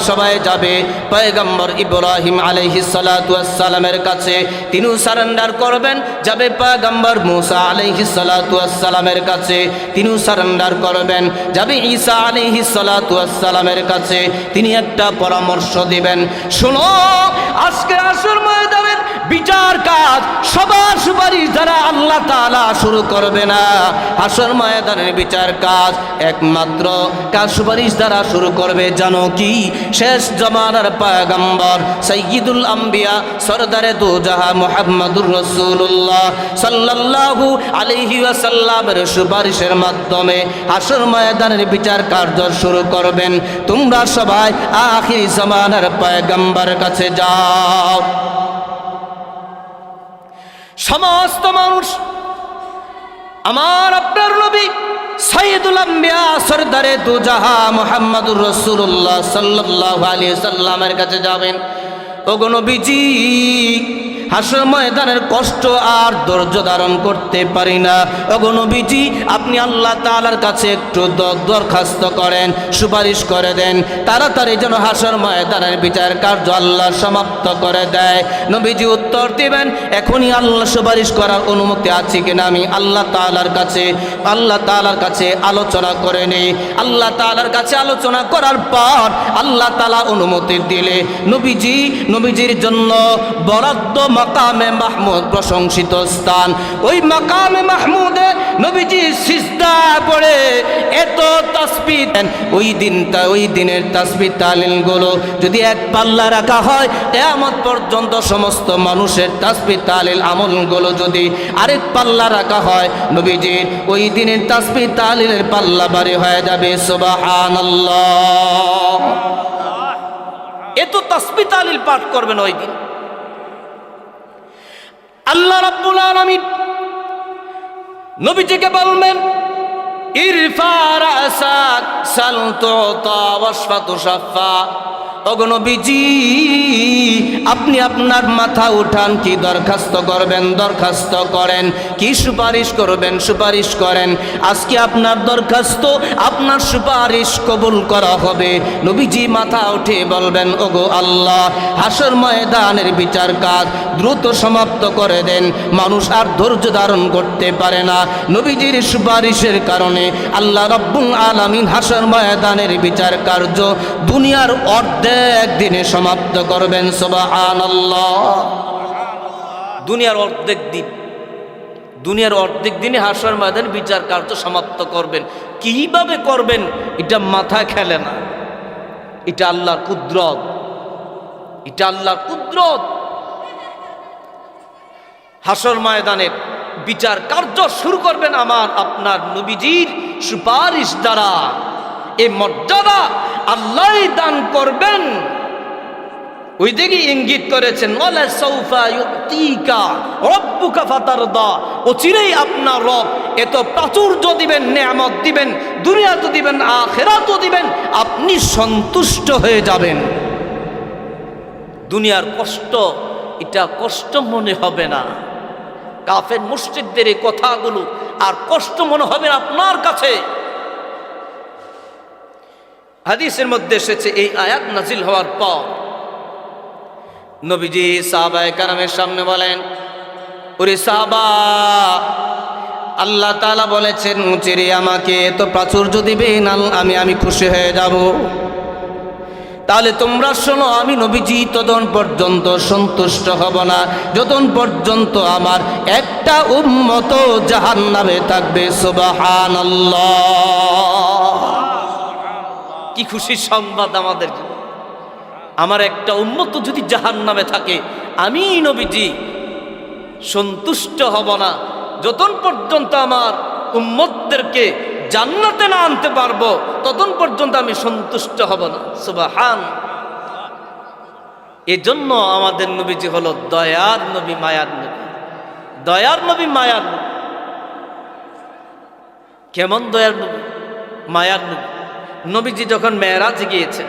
[SPEAKER 1] সবাই যাবে পয়গম্বর ইব্রাহিম আলাইহিস সালাতু ওয়াস সালামের কাছে, তিনিও সারেন্ডার করবেন। যাবে পয়গম্বর মূসা আলাইহিস সালাতু ওয়াস সালামের কাছে, তিনিও সারেন্ডার করবেন। যাবে ঈসা আলাইহিস সালাতু ওয়াস সালামের কাছে, তিনি একটা পরামর্শ দিবেন, শোনো আজকে আসর ময়দানের বিচার কাজ সবার সুপারিশ দ্বারা আল্লাহ তাআলা শুরু করবে না। হাসর ময়দানের বিচার কাজ একমাত্র কার সুপারিশ দ্বারা শুরু করবে জানো কি? শেষ জামানার পয়গম্বর সাইয়্যিদুল আম্বিয়া সরদারে দু জাহান মুহাম্মদুর রাসূলুল্লাহ সাল্লাল্লাহু আলাইহি ওয়াসাল্লামের সুপারিশের মাধ্যমে হাসর ময়দানের বিচার কার্য শুরু করবেন। তোমরা সবাই আখির জামানার পয়গম্বরের কাছে যাও। সমস্ত মানুষ আমার আপনার নবী সাইয়্যিদুল আম্বিয়া সরদারে দু জাহান মুহাম্মদুর রাসূলুল্লাহ সাল্লাল্লাহু আলাইহি সাল্লামের কাছে যাবেন। ওগো নবীজি, হাসর ময়দানের কষ্ট আর ধৈর্য ধারণ করতে পারি না। ওগো নবীজি, আপনি আল্লাহ তাআলার কাছে একটু দরখাস্ত করেন, সুপারিশ করে দেন, তাড়াতাড়ি যেন হাসর ময়দানের বিচার কার্য আল্লাহ সমাপ্ত করে দেয়। নবীজি উত্তর দিবেন, এখনই আল্লাহ সুপারিশ করার অনুমতি আছে কিনা আমি আল্লাহ তাআলার কাছে আলোচনা করে নেই। আল্লাহ তাআলার কাছে আলোচনা করার পর আল্লাহ তাআলা অনুমতি দিলে নবীজির জন্য বরাদ্দ মাকামে মাহমুদ, প্রশংসিত স্থান। ওই মাকামে মাহমুদে নবীজি সিজদা পড়ে এত তাসবিহ দেন। ওই দিনের তাসবিহ তাহলিলগুলো যদি এক পাল্লা রাখা হয়, কিয়ামত পর্যন্ত সমস্ত মানুষের তাসবিহ তাহলিল আমলগুলো যদি আরেক পাল্লা রাখা হয়, নবীজির ওই দিনের তাসবিহ তাহলিলের পাল্লা ভারী হয়ে যাবে। সুবহানাল্লাহ। এত তাসবিহ তাহলিল পাঠ করবেন ওই দিন। আল্লাহ রাব্বুল আলামিন নবীজিকে বলবেন, ইরফা রাসাক সাল তুতা ওয়াশফা তুশাফা। ওগো নবীজি, আপনি আপনার মাথা উঠান, কি দরখাস্ত করবেন দরখাস্ত করেন, কি সুপারিশ করবেন সুপারিশ করেন। আজকে আপনার দরখাস্ত, আপনার সুপারিশ কবুল করা হবে। নবীজি মাথা উঠে বলবেন, ওগো আল্লাহ, হাসর ময়দানের বিচার কাজ দ্রুত সমাপ্ত করে দেন। মানুষ আর ধৈর্য ধারণ করতে পারে না। নবীজির সুপারিশের কারণে আল্লাহ রাব্বুল আলামিন হাসর ময়দানের বিচার কার্য দুনিয়ার অর্ধেক দিনে সমাপ্ত করবেন। সুবহানাল্লাহ। দুনিয়ার অর্ধেক দিন দুনিয়ার অর্ধেক দিনে হাসর ময়দানে বিচার কার্য সমাপ্ত করবেন। কিভাবে করবেন এটা মাথায় খেলে না। এটা আল্লাহর কুদরত, এটা আল্লাহর কুদরত। হাসর ময়দানের বিচার কার্য শুরু করবেন আমার আপনার নবীজির সুপারিশ দ্বারা। এই মর্যাদা আল্লাহই দান করবেন। ওই দিকে ইঙ্গিত করেছেন, ওয়ালা সাউফা ইউতিকা রাব্বুকা ফাতারদা, অচিরেই আপনার রব এত প্রাচুর্য দিবেন, নেয়ামত দিবেন, দুনিয়াতে দিবেন, আখিরাতেও দিবেন, আপনি সন্তুষ্ট হয়ে যাবেন। দুনিয়ার কষ্ট এটা কষ্ট মনে হবে না। কাফের মুশরিকদের এই কথাগুলো আর কষ্ট মনে হবে না আপনার কাছে। হাদিসের মধ্যে এসেছে এই আয়াত নাজিল হওয়ার পর নবীজি সাহাবায়ে কেরামের সামনে বলেন, ওরে সাহাবা, আল্লাহ তাআলা বলেছেন চিরে আমাকে এত প্রাচুর্য দিবেন, আমি খুশি হয়ে যাব। তাহলে তোমরা শোনো, আমি নবীজি ততক্ষণ পর্যন্ত সন্তুষ্ট হব না যতক্ষণ পর্যন্ত আমার একটা উম্মত জাহান্নামে থাকবে। সুবহানাল্লাহ। কি খুশির সংবাদ আমাদের জন্য। আমার একটা উম্মত যদি জাহান্নামে থাকে, আমি নবীজি সন্তুষ্ট হব না যতক্ষণ পর্যন্ত আমার উম্মতদেরকে জান্নাতে না আনতে পারবো, ততক্ষণ পর্যন্ত আমি সন্তুষ্ট হব না। সুবহান। এজন্য আমাদের নবীজি হলো দয়ার নবী, মায়ার নবী। দয়ার নবী, মায়ার নবী। কেমন দয়ার নবী, মায়ার নবী? নবীজি যখন মেরাজে গিয়েছেন,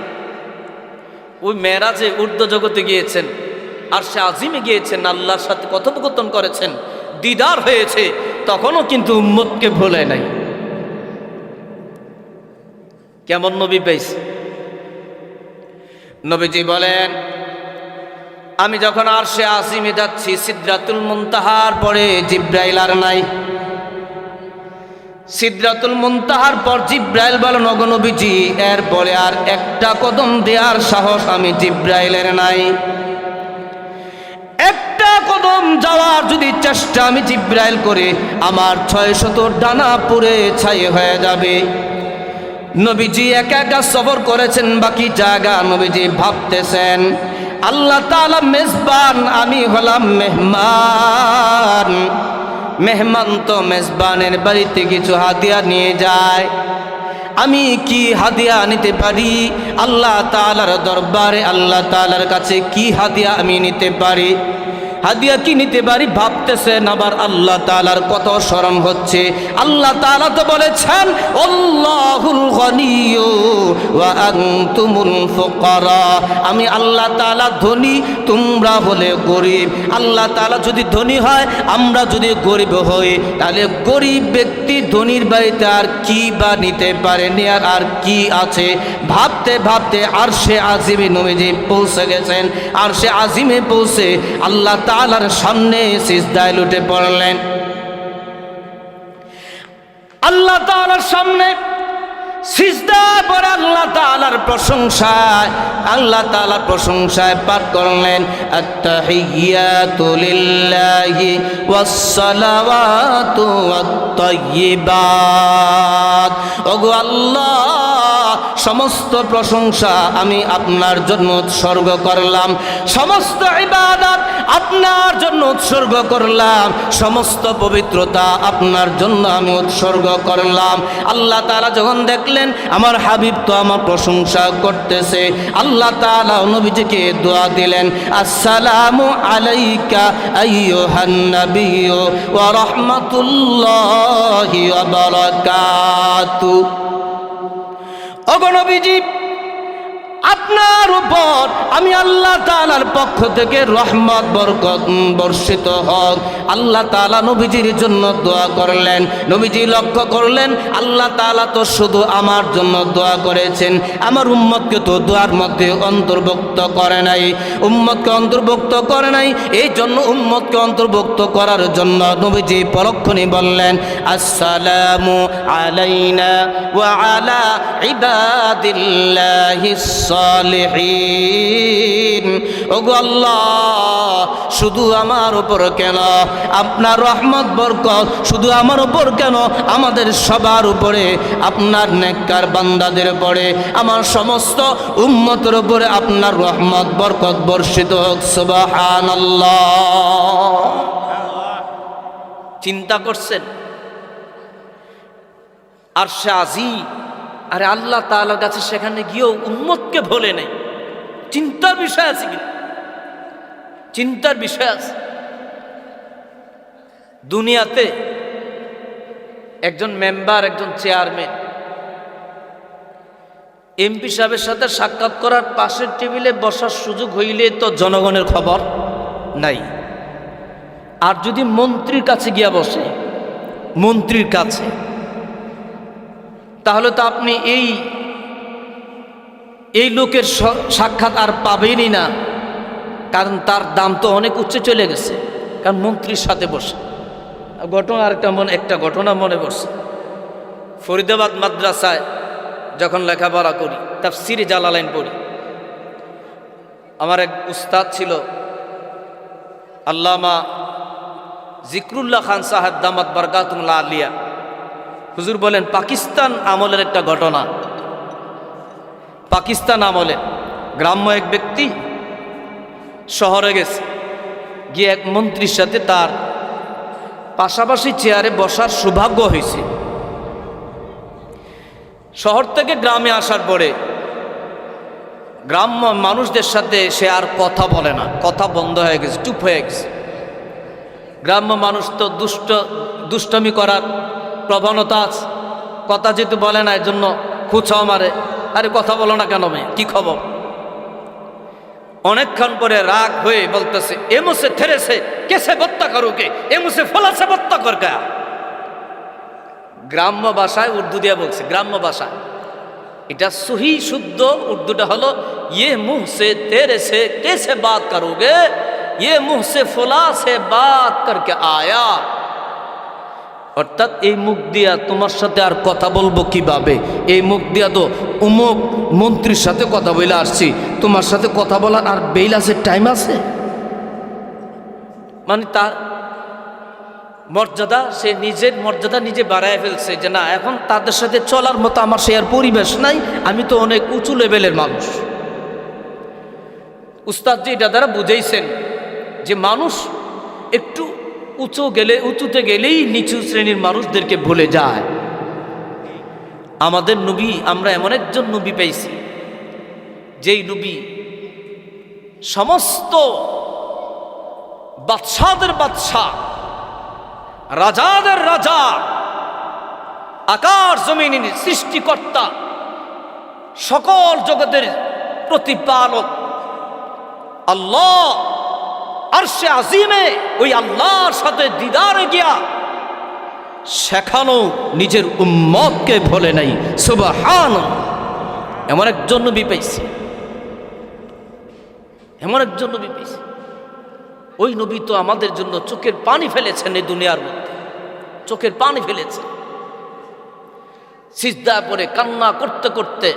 [SPEAKER 1] ওই মেরাজে ঊর্ধ্ব জগতে গিয়েছেন, আর সে আজিমে গিয়েছেন, আল্লাহর সাথে কথোপকথন করেছেন, দিদার হয়েছে, তখনও কিন্তু উম্মতকে ভুলে নাই। কেমন নবী পেয়েছে? নবীজি বলেন, আমি যখন আরশে আজিমে যাচ্ছি, সিদরাতুল মুনতাহার পরে জিব্রাইল আর নাই। সিদরাতুল মুনতাহার পর জিব্রাইল বলেন, ওগো নবীজি, এরপরে আর একটা কদম দেওয়ার সাহস আমি জিব্রাইলের নাই। একটা কদম যাওয়ার যদি চেষ্টা আমি জিব্রাইল করে, আমার 600 ডানা পুড়ে ছাই হয়ে যাবে। নবীজি একা একা সবর করেছেন, বাকি জায়গা নবীজি ভাবতেছেন। আল্লাহ তাআলা মেজবান, আমি হলাম মেহমান। মেহমান তো মেজবানের বাড়িতে কিছু হাদিয়া নিয়ে যায়। আমি কি হাদিয়া নিতে পারি আল্লাহ তাআলার দরবারে? আল্লাহ তাআলার কাছে কি হাদিয়া আমি নিতে পারি? হাদিয়া কি নিতে পারি ভাবতেছেন, আবার আল্লাহ তাআলার কত স্মরণ হচ্ছে। আল্লাহ তাআলা তো বলেছেন, আল্লাহুল গনিয়্যু ওয়া আনতুমুল ফুকারা। আমি আল্লাহ তাআলা ধনী, তোমরা হলে গরিব। আল্লাহ তাআলা যদি ধনী হয়, আমরা যদি গরিব হই, তাহলে গরিব ব্যক্তি ধনীর বাড়িতে আর কি বা নিতে পারে, নেয়ার আর কি আছে? ভাবতে ভাবতে আরশে আজিমে নবীজি পৌঁছে গেছেন। আরশে আজিমে পৌঁছে আল্লাহ তাআলার সামনে সিজদায় লুটে পড়লেন। আল্লাহ তাআলার সামনে সিজদা পড়ে আল্লাহ তাআলার প্রশংসায় পাঠ করলেন, আত-তাহিয়াতু লিল্লাহি ওয়াস-সালাওয়াতু ওয়াত-তাইয়্যিবাত। ওগো আল্লাহ, সমস্ত প্রশংসা আমি আপনার জন্য উৎসর্গ করলাম, সমস্ত ইবাদত আপনার জন্য উৎসর্গ করলাম, সমস্ত পবিত্রতা আপনার জন্য আমি উৎসর্গ করলাম। আল্লাহ তাআলা যখন দেখলেন আমার হাবিব তো আমার প্রশংসা করতেছে, আল্লাহ তাআলা নবীজিকে দোয়া দিলেন, আসসালামু আলাইকা আইয়ুহান নাবিয়্যু ওয়া রাহমাতুল্লাহি ওয়া বারাকাতুহু। ওগো নবীজি, আপনার উপর আমি আল্লাহ তাআলার পক্ষ থেকে রহমত বরকত বর্ষিত হোক। আল্লাহ তাআলা নবীজির জন্য দোয়া করলেন। নবীজি লক্ষ্য করলেন, আল্লাহ তাআলা তো শুধু আমার জন্য দোয়া করেছেন, আমার উম্মতকে তো দোয়ার মধ্যে অন্তর্ভুক্ত করে নাই, উম্মতকে অন্তর্ভুক্ত করে নাই। এই জন্য উম্মতকে অন্তর্ভুক্ত করার জন্য নবীজি পরক্ষণে বললেন, আসসালামু আলাইনা ওয়া আলা ইবাদিল্লাহিস সালিহিন। ওগো আল্লাহ, শুধু আমার উপর কেন, আপনার রহমত বরকত শুধু আমার উপর কেন, আমাদের সবার উপরে, আপনার নেককার বান্দাদের উপরে, আমার সমস্ত উম্মতের উপরে আপনার রহমত বরকত বর্ষিত হোক। সুবহানাল্লাহ। চিন্তা করছেন আরশে আজিম, আরে আল্লাহ তাআলার কাছে সেখানে গিয়েও উম্মতকে ভোলে নেই। চিন্তার বিষয় আছে কি? চিন্তার বিষয় আছে। দুনিয়াতে একজন মেম্বার, একজন চেয়ারম্যান, এমপি সাহেবের সাথে সাক্ষাৎ করার পাশের টেবিলে বসার সুযোগ হইলে তো জনগণের খবর নাই। আর যদি মন্ত্রীর কাছে গিয়া বসে, মন্ত্রীর কাছে, তাহলে তো আপনি এই লোকের সাক্ষাৎ আর পাবেনই না, কারণ তার দাম তো অনেক উচ্চে চলে গেছে, কারণ মন্ত্রীর সাথে বসে। একটা ঘটনা মনে পড়ছে। ফরিদাবাদ মাদ্রাসায় যখন লেখাপড়া করি, তাফসিরে জালালাইন পড়ি, আমার এক উস্তাদ ছিল আল্লামা জিকরুল্লাহ খান সাহেব দামাত বারকাতুল্লাহ আলিয়া। হুজুর বলেন, পাকিস্তান আমলের একটা ঘটনা। পাকিস্তান আমলে গ্রাম্য এক ব্যক্তি শহরে গেছে, গিয়ে এক মন্ত্রীর সাথে তার পাশাপাশি চেয়ারে বসার সৌভাগ্য হয়েছে। শহর থেকে গ্রামে আসার পরে গ্রাম্য মানুষদের সাথে সে আর কথা বলে না, কথা বন্ধ হয়ে গেছে, চুপ হয়ে গেছে। গ্রাম্য মানুষ তো দুষ্টমি করার প্রবণতা আছে, কথা যেহেতু বলে না, এর জন্য খুঁচাও মারে, আরে কথা বলো না কেন মেয়ে, কি খবর? অনেকক্ষণ পরে রাগ হয়ে বলতেছে, এ মুঝে থেরেছে কেসে বত্তা করোগে, এ মুঝে ফলাছে বত্তা কর গয়া। গ্রাম্য ভাষায় উর্দু দিয়ে বলছে, গ্রাম্য ভাষায়। এটা সহি শুদ্ধ উর্দুটা হলো, ইয়ে মুহ সে তেরে সে কেসে বাত করোগে, ইয়ে মুহ সে ফলা সে বাত করকে আয়া। অর্থাৎ এই মুখ দিয়া তোমার সাথে আর কথা বলবো কিভাবে? এই মুখ দিয়া তো অমুক মন্ত্রীর সাথে কথা বলে আসছি, তোমার সাথে কথা বলার আর বেল আছে, টাইম আছে? মানে তার মর্যাদা, সে নিজের মর্যাদা নিজে বাড়ায় ফেলছে, যে না, এখন তাদের সাথে চলার মতো আমার সে আর পরিবেশ নাই, আমি তো অনেক উঁচু লেভেলের মানুষ। উস্তাদজি এটা দ্বারা বুঝাইছেন যে মানুষ একটু উঁচুতে গেলেই নিচু শ্রেণীর মানুষদেরকে ভুলে যায়। আমাদের নবী, আমরা এমন একজন নবী পাইছি, যেই নবী সমস্ত বাদশাদের বাদশাহ, রাজাদের রাজা, আকাশ জমিনের সৃষ্টিকর্তা, সকল জগতের প্রতিপালক আল্লাহ আরশে আজিমে ওই আল্লাহর সাথে দিদারে গিয়া সেখানেও নিজের উম্মতকে ভোলে নাই। সুবহানাল্লাহ। এমন একজন নবী পাইছি, এমন একজন নবী পাইছি। ওই নবী তো আমাদের জন্য চোখের পানি ফেলেছেন, এই দুনিয়ার মধ্যে চোখের পানি ফেলেছেন। সিজদা পরে কান্না করতে করতে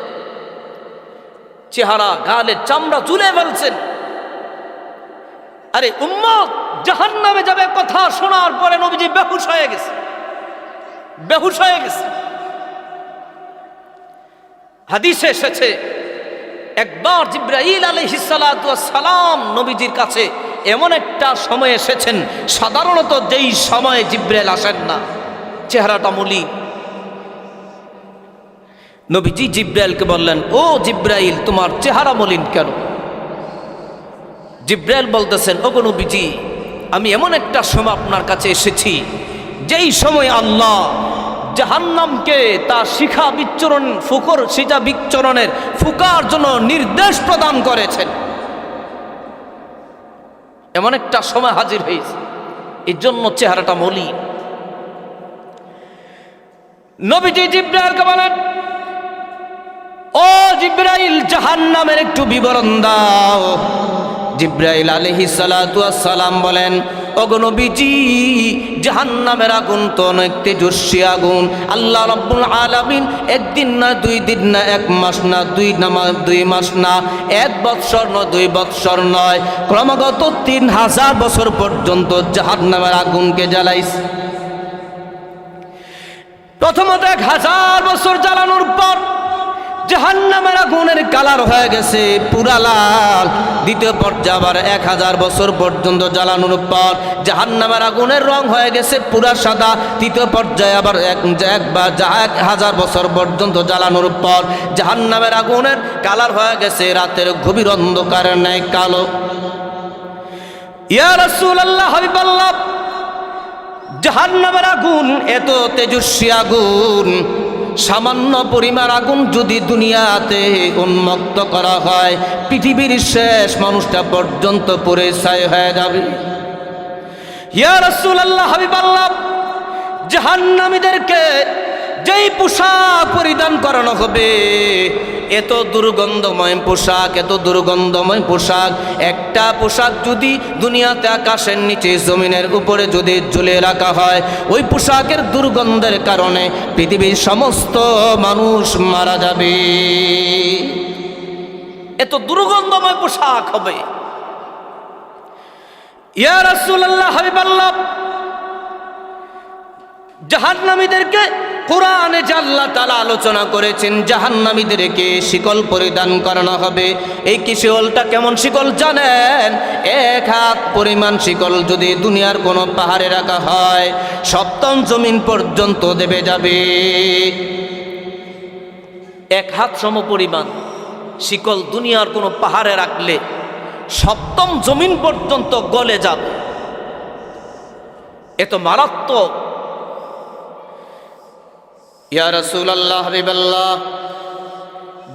[SPEAKER 1] চেহারা, গালের চামড়া চুলে ফেলছেন। আরে উম্মত জাহান্নামে যাবে কথা শোনার পরে নবীজি বেহুশ হয়ে গেছে, বেহুশ হয়ে গেছে। হাদিসে এসেছে, একবার জিবরাইল আলাইহিস সালাতু ওয়াস সালাম নবীজির কাছে এমন একটা সময় এসেছেন, সাধারণত যেই সময়ে জিবরাইল আসেন না, চেহারাটা মলিন। নবীজি জিবরাইলকে বললেন, ও জিবরাইল, তোমার চেহারা মলিন কেন? জিবরাইল বলতেছেন, ওগো নবীজি, আমি এমন একটা সময় আপনার কাছে এসেছি, যেই সময় আল্লাহ জাহান্নামকে তার শিখা বিচ্ছরণ সিজা বিচ্ছরণের ফুকার জন্য নির্দেশ প্রদান করেছেন। এমন একটা সময় হাজির হয়েছে, এর জন্য চেহারাটা মলিন। নবীজি জিবরাইলকে বলেন, ও জিবরাইল, জাহান্নামের একটু বিবরণ দাও। জিবরাইল আলাইহিস সালাতু ওয়াস সালাম বলেন, ও
[SPEAKER 2] ওগো নবীজি জাহান্নামের আগুন তো অনেক তেজস্বী আগুন। আল্লাহ রাব্বুল আলামিন একদিন না, 2 দিন না, 1 মাস না, 2 মাস না, 1 বৎসর না, 2 বৎসর নয়, ক্রমাগত 3000 বছর পর্যন্ত জাহান্নামের আগুনকে জ্বালাইছে। প্রথমত 1000 বছর জ্বালানোর পর জাহান্নামের আগুনের কালার হয়ে গেছে পুরা লাল। দ্বিতীয় পর্যায়ে আবার 1000 বছর পর্যন্ত জ্বালানোর পর জাহান্নামের আগুনের রং হয়ে গেছে পুরা সাদা। তৃতীয় পর্যায়ে আবার 1000 বছর পর্যন্ত জ্বালানোর পর জাহান্নামের আগুনের কালার হয়ে গেছে রাতের গভীর অন্ধকারের ন্যায় কালো। ইয়া রাসূলুল্লাহ, হাবিবাল্লাহ, জাহান্নামের আগুন এত তেজস্বী আগুন, সামান্য পরিমাণ আগুন যদি দুনিয়াতে উন্মুক্ত করা হয়, পৃথিবীর শেষ মানুষটা পর্যন্ত পুড়ে ছাই হয়ে যাবে। ইয়া রাসূলুল্লাহ, হাবিবাল্লাহ, জাহান্নামীদেরকে যেই পোশাক পরিধান করানো হবে, এত দুর্গন্ধময় পোশাক, এত দুর্গন্ধময় পোশাক, একটা পোশাক যদি দুনিয়াতে আকাশের নিচে জমিনের উপরে যদি ঝুলে রাখা হয়, ওই পোশাকের দুর্গন্ধের কারণে পৃথিবীর সমস্ত মানুষ মারা যাবে। এত দুর্গন্ধময় পোশাক হবে। ইয়া রাসূলুল্লাহ, হাবিবাল্লাহ, জাহান্নামীদেরকে কোরআনে যে আল্লাহ তাআলা আলোচনা করেছেন, জাহান্নামীদেরকে শিকল পরিধান করানো হবে। এই কি শিকলটা কেমন শিকল জানেন? 1 হাত পরিমাণ শিকল যদি দুনিয়ার কোনো পাহাড়ে রাখা হয়, 7ম জমিন পর্যন্ত দেবে যাবে। 1 হাত সম পরিমাণ শিকল দুনিয়ার কোনো পাহাড়ে রাখলে 7ম জমিন পর্যন্ত গলে যাবে। এত মারাত্মক। ইয়া রাসূলুল্লাহ, হাবিবাল্লাহ,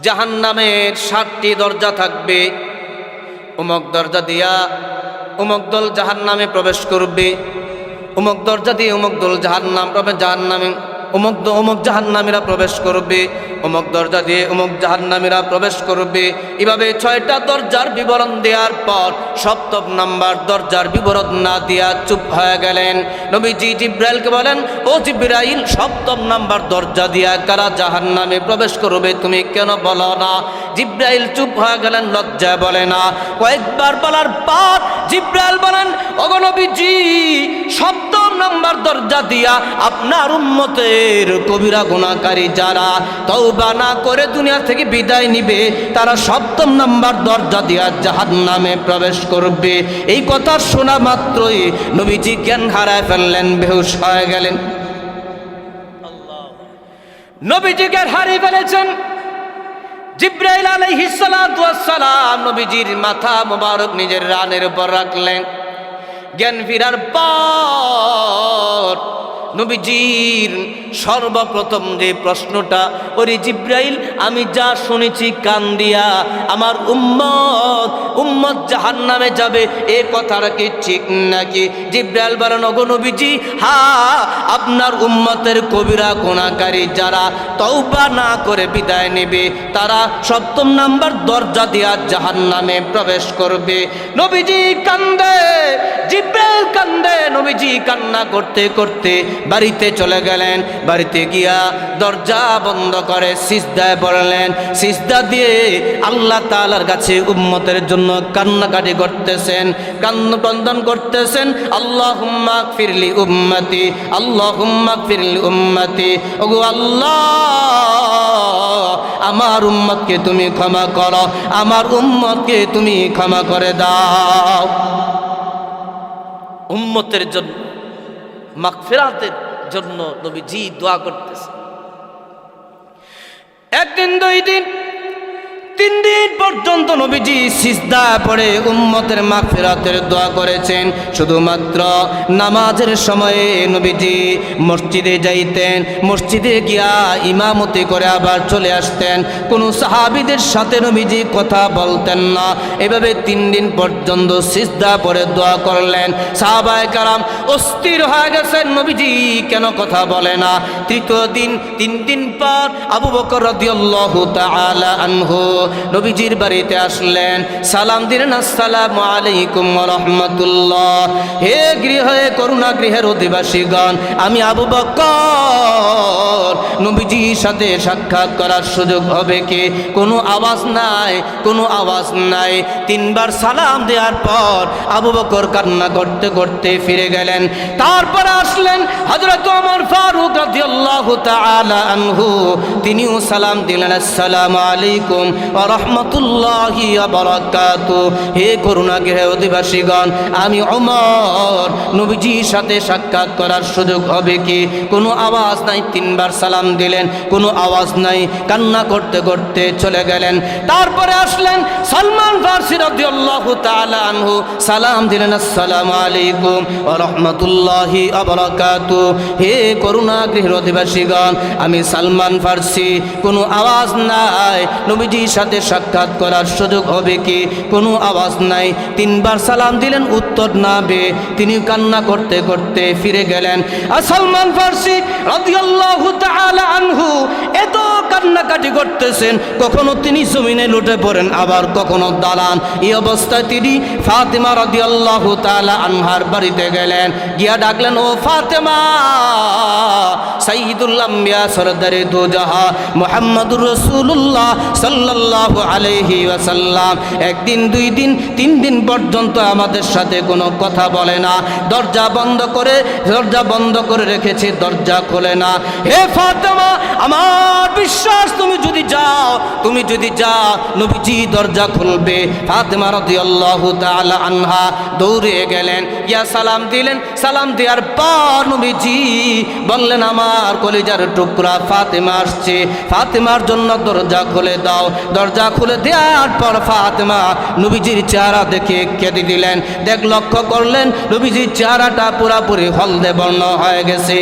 [SPEAKER 2] জাহান্নামের 7টি দরজা থাকবে। অমুক দরজা দিয়া অমুক দল জাহান্নামে প্রবেশ করবে, অমুক দরজা দিয়ে অমুক দল জাহান্নামে অমুক জাহান্নামীরা প্রবেশ করবে, অমুক দরজা দিয়ে অমুক জাহান্নামীরা প্রবেশ করবে। এভাবে 6টা দরজার বিবরণ দেওয়ার পর 7ম নাম্বার দরজার বিবরণ না দিয়া চুপ হয়ে গেলেন। নবীজি জিব্রাইলকে বলেন, ও জিব্রাইল, 7ম নাম্বার দরজা দিয়া কারা জাহান্নামে প্রবেশ করবে তুমি কেন বলো না? জিব্রাইল চুপ হয়ে গেলেন, লজ্জায় বলে না। কয়েকবার বলার পর জিব্রাইল বলেন, ওগো নবীজি, 7ম নাম্বার দরজা দিয়া আপনার উম্মতের কবিরা গুনাহকারী যারা তওবা না করে দুনিয়া থেকে বিদায় নিবে, তারা 7ম নাম্বার দরজা দিয়া জাহান্নামে প্রবেশ করবে। এই কথা শোনা মাত্রই নবীজি জ্ঞান হারায় ফেললেন, বেহুশ হয়ে গেলেন। নবীজি জ্ঞান হারিয়ে ফেলেছেন। জিব্রাইল আলাইহিস সালাতু ওয়াস সালাম নবীজির মাথা মোবারক নিজের রানের উপর রাখলেন। জ্ঞান ফিরার পর নবীজির সর্বপ্রথম যে প্রশ্নটা, ওরে জিব্রাইল, আমি যা শুনেছি কান দিয়া, আমার উম্মত জাহান্নামে যাবে, এ কথাটা কি ঠিক নাকি? জিব্রাইল বলেন, ওগো নবীজি, হ্যাঁ, আপনার উম্মতের কবিরা গুনাহকারী যারা তওবা না করে বিদায় নেবে, তারা 7ম নাম্বার দরজা দিয়া জাহান্নামে প্রবেশ করবে। নবীজি কান্দে, জিব্রাইল কান্দে। নবীজি কান্না করতে করতে বাড়িতে চলে গেলেন। বাড়িতে গিয়া দরজা বন্ধ করে সিজদায় পড়লেন। সিজদা দিয়ে আল্লাহ তাআলার কাছে উম্মতের জন্য কান্নাকাটি করতেছেন, কান্নাবন্দন করতেছেন। আল্লাহুম্মা গফিরলি উম্মতি, আল্লাহুম্মা গফিরলি উম্মতি। ওগো আল্লাহ, আমার উম্মতকে তুমি ক্ষমা করো, আমার উম্মতকে তুমি ক্ষমা করে দাও। উম্মতের জন্য মাগফিরাতের জন্য নবীজি দোয়া করতেছে। 1 দিন, 2 দিন, 3 দিন পর্যন্ত নবীজি সিজদা পড়ে উম্মতের মাগফিরাতের দোয়া করেছেন। শুধুমাত্র নামাজের সময়ে নবীজি মসজিদে যাইতেন, মসজিদে গিয়া ইমামতি করে আবার চলে আসতেন। কোনো সাহাবীদের সাথে নবীজি কথা বলতেন না। এভাবে 3 দিন পর্যন্ত সিজদা পড়ে দোয়া করলেন। সাহাবায়ে কেরাম অস্থির হয়ে গেছেন, নবীজি কেন কথা বলে না? 3য় দিন, 3 দিন পর আবু বকর রাদিয়াল্লাহু তাআলা আনহু
[SPEAKER 1] নবীজির বাড়িতে আসলেন, সালাম দিলেন, আসসালামু আলাইকুম ওয়া রাহমাতুল্লাহ। হে গৃহে করুণা গৃহের অধিবাসীগণ, আমি আবু বকর, নবীজির সাথে সাক্ষাৎ করার সুযোগ হবে কি? কোনো আওয়াজ নাই, কোনো আওয়াজ নাই। তিনবার সালাম দেওয়ার পর আবু বকর কান্না করতে করতে ফিরে গেলেন। তারপর আসলেন হযরত ওমর ফারুক রাদিয়াল্লাহু তাআলা আনহু, তিনিও সালাম দিলেন, আসসালামু আলাইকুম ওয়া রাহমাতুল্লাহি ওয়া বারাকাতুহু। হে করুণা গৃহের অধিবাসীগণ, আমি ওমর, নবীজির সাথে সাক্ষাৎ করার সুযোগ হবে কি? কোনো আওয়াজ নাই। তিনবার সালাম দিলেন, কোনো আওয়াজ নাই। কান্না করতে করতে চলে গেলেন। তারপরে আসলেন সালমান ফারসি রাদিয়াল্লাহু তাআলা আনহু, সালাম দিলেন, আসসালামু আলাইকুম ওয়া রাহমাতুল্লাহি ওয়া বারাকাতুহু। হে করুণা গৃহের অধিবাসীগণ, আমি সালমান ফারসি, কোনো আওয়াজ নাই। নবীজির সাথে সাক্ষাৎ করার সুযোগ হবে কি? কোনো আওয়াজ নাই। তিনবার সালাম দিলেন, উত্তর না পেয়ে তিনি কান্না করতে করতে ফিরে গেলেন। আর সালমান ফারসি রাদিয়াল্লাহু তাআলা আনহু এত কান্নাকাটি করতেছেন, কখনো তিনি জমিনে লুটে পড়েন, আবার কখনো দালান। এই অবস্থায় তিনি ফাতেমা রাদিয়াল্লাহু তাআলা আনহার বাড়িতে গেলেন। গিয়া ডাকলেন, ও ফাতেমা, সাইয়্যিদুল আম্বিয়া সরদারে দু জাহান মুহাম্মদুর রাসূলুল্লাহ সাল্লাল্লাহু আলাইহি ওয়াসাল্লাম একদিন, দুই দিন, তিন দিন পর্যন্ত আমাদের সাথে কোনো কথা বলে না। দরজা বন্ধ করে রেখেছে, দরজা খোলে না। হে ফাতেমা, আমার বিশ্বাস, তুমি যদি যাও নবীজি দরজা খুলবে। ফাতেমা রাদিয়াল্লাহু তাআলা আনহা দৌড়ে গেলেন, ইয়া সালাম দিলেন। সালাম দেওয়ার পর নবীজি বললেন, আমার কলিজার টুকরা ফাতেমা আসছে, ফাতেমার জন্য দরজা খুলে দাও। দরজা খুলে দেওয়ার পর ফাতেমা নবীজির চেহারা দেখে কেঁদে দিলেন। লক্ষ্য করলেন নবীজির চেহারাটা পুরাপুরি হলদে বর্ণ হয়ে গেছে,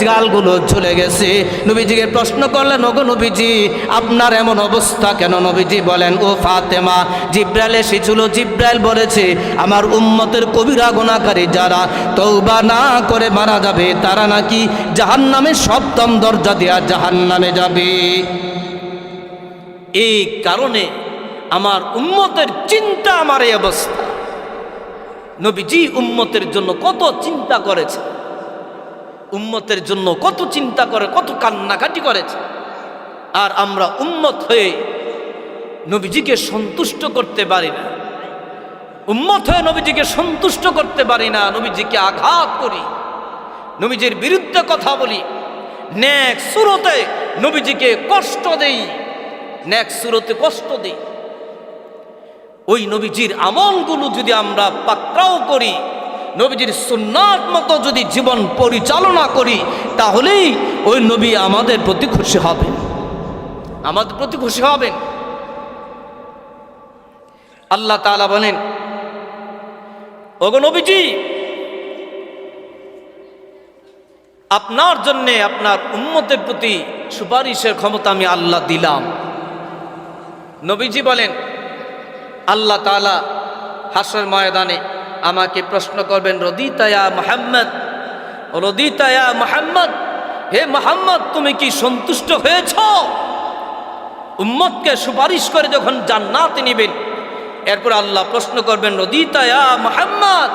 [SPEAKER 1] গালগুলো ঝুলে গেছে। নবীজিকে প্রশ্ন করলেন, ওগো নবীজি, আপনার এমন অবস্থা কেন? নবীজি বলেন, ও ফাতেমা, জিব্রাইল এসেছিল, জিব্রাইল বলেছে আমার উম্মতের কবিরা গুনাহকারী যারা তওবা না করে মারা যাবে, তারা নাকি জাহান্নামের সপ্তম দরজা দিয়া জাহান্নামে যাবে। এই কারণে আমার উম্মতের চিন্তা, আমার এই অবস্থা। নবীজি উম্মতের জন্য কত চিন্তা করেছে, উম্মতের জন্য কত চিন্তা করে, কত কান্নাকাটি করেছে। আর আমরা উম্মত হয়ে নবীজিকে সন্তুষ্ট করতে পারি না, উম্মত হয়ে নবীজিকে সন্তুষ্ট করতে পারি না। নবীজিকে আঘাত করি, নবীজির বিরুদ্ধে কথা বলি, নেক সুরতে নবীজিকে কষ্ট দেই, নেক সুরতে কষ্ট দেই। ওই নবীজির আমলগুলো যদি আমরা পাকড়াও করি, নবীজির সুন্নাত মতো যদি জীবন পরিচালনা করি, তাহলেই ওই নবী আমাদের প্রতি খুশি হবেন, আমাদের প্রতি খুশি হবেন। আল্লাহ তাআলা বলেন, ওগো নবীজি, আপনার জন্যে, আপনার উম্মতের প্রতি সুপারিশের ক্ষমতা আমি আল্লাহ দিলাম। নবীজি বলেন, আল্লাহ তাআলা হাসরের ময়দানে আমাকে প্রশ্ন করবেন, রদিতা ইয়া মুহাম্মদ, রদিতা ইয়া মুহাম্মদ, হে মুহাম্মদ, তুমি কি সন্তুষ্ট হয়েছ? উম্মতকে সুপারিশ করে যখন জান্নাতে নেবেন, এরপর আল্লাহ প্রশ্ন করবেন, রদিতা ইয়া মুহাম্মদ,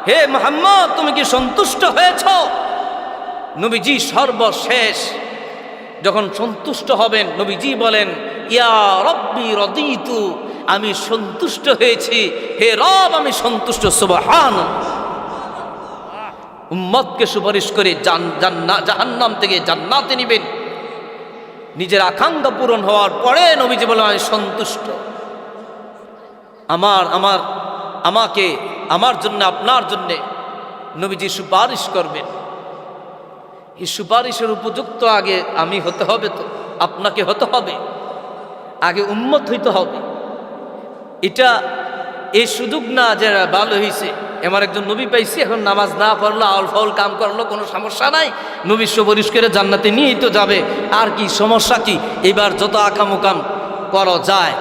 [SPEAKER 1] হে মুহাম্মদ, তুমি কি সন্তুষ্ট হয়েছ? নবীজি সর্বশেষ যখন সন্তুষ্ট হবেন, নবীজি বলেন, ইয়া রব্বি রদিতু, আমি সন্তুষ্ট হয়েছি, হে রব আমি সন্তুষ্ট। সুবহানাল্লাহ। উম্মতকে সুপারিশ করে জাহান্নাম থেকে জান্নাতে নেবেন। নিজের আকাঙ্ক্ষা পূরণ হওয়ার পরে নবীজি বলেন, আমি সন্তুষ্ট। আমাকে, আমার জন্য, আপনার জন্য নবীজি সুপারিশ করবেন। এই সুপারিশের উপযুক্ত আগে আমি হতে হবে, তো আপনাকে হতে হবে, আগে উম্মত হইতে হবে। এটা এই সুযোগ না যে ভালো হয়েছে, এমন একজন নবী পাইছি, এখন নামাজ না পড়লো, আউল ফাউল কাম করলো, কোনো সমস্যা নাই, নবী সুপারিশ করে জান্নাতে নিয়েই তো যাবে, আর কি সমস্যা কি? এবার যত আকামুকাম করা যায়,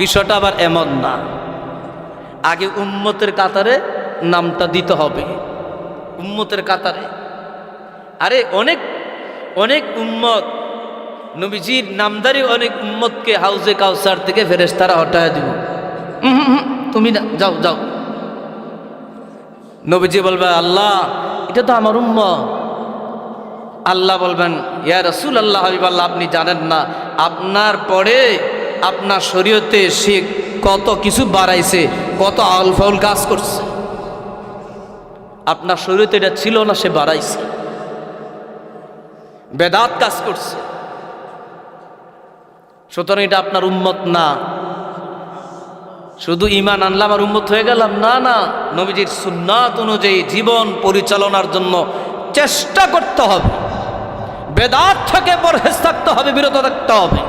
[SPEAKER 1] বিষয়টা আবার এমন না। আগে উম্মতের কাতারে নামটা দিতে হবে, উম্মতের কাতারে। আরে অনেক উম্মত
[SPEAKER 2] নবীজির নামদারি অনেক উম্মতকে হাউজে কাউসার থেকে ফেরেশতারা হটায় দিব। তুমি না, যাও যাও। নবীজি বলবে আল্লাহ এটা তো আমার উম্মত। আল্লাহ বলবেন ইয়া রাসূলুল্লাহ, হাবিব আল্লাহ আপনি জানেন না আপনার পরে আপনার শরীয়তে সে কত কিছু বাড়াইছে, কত আউল ফাউল কাজ করছে। আপনার শরীয়তে এটা ছিল না, সে বাড়াইছে, বেদাত কাজ করছে। সুতরাং এটা আপনার উম্মত না। শুধু ঈমান আনলাম আর উম্মত হয়ে গেলাম না, না, নবীজির সুন্নাত অনুযায়ী জীবন পরিচালনার জন্য চেষ্টা করতে হবে, বেদাত থেকে পরহেজ থাকতে হবে, বিরত থাকতে হবে,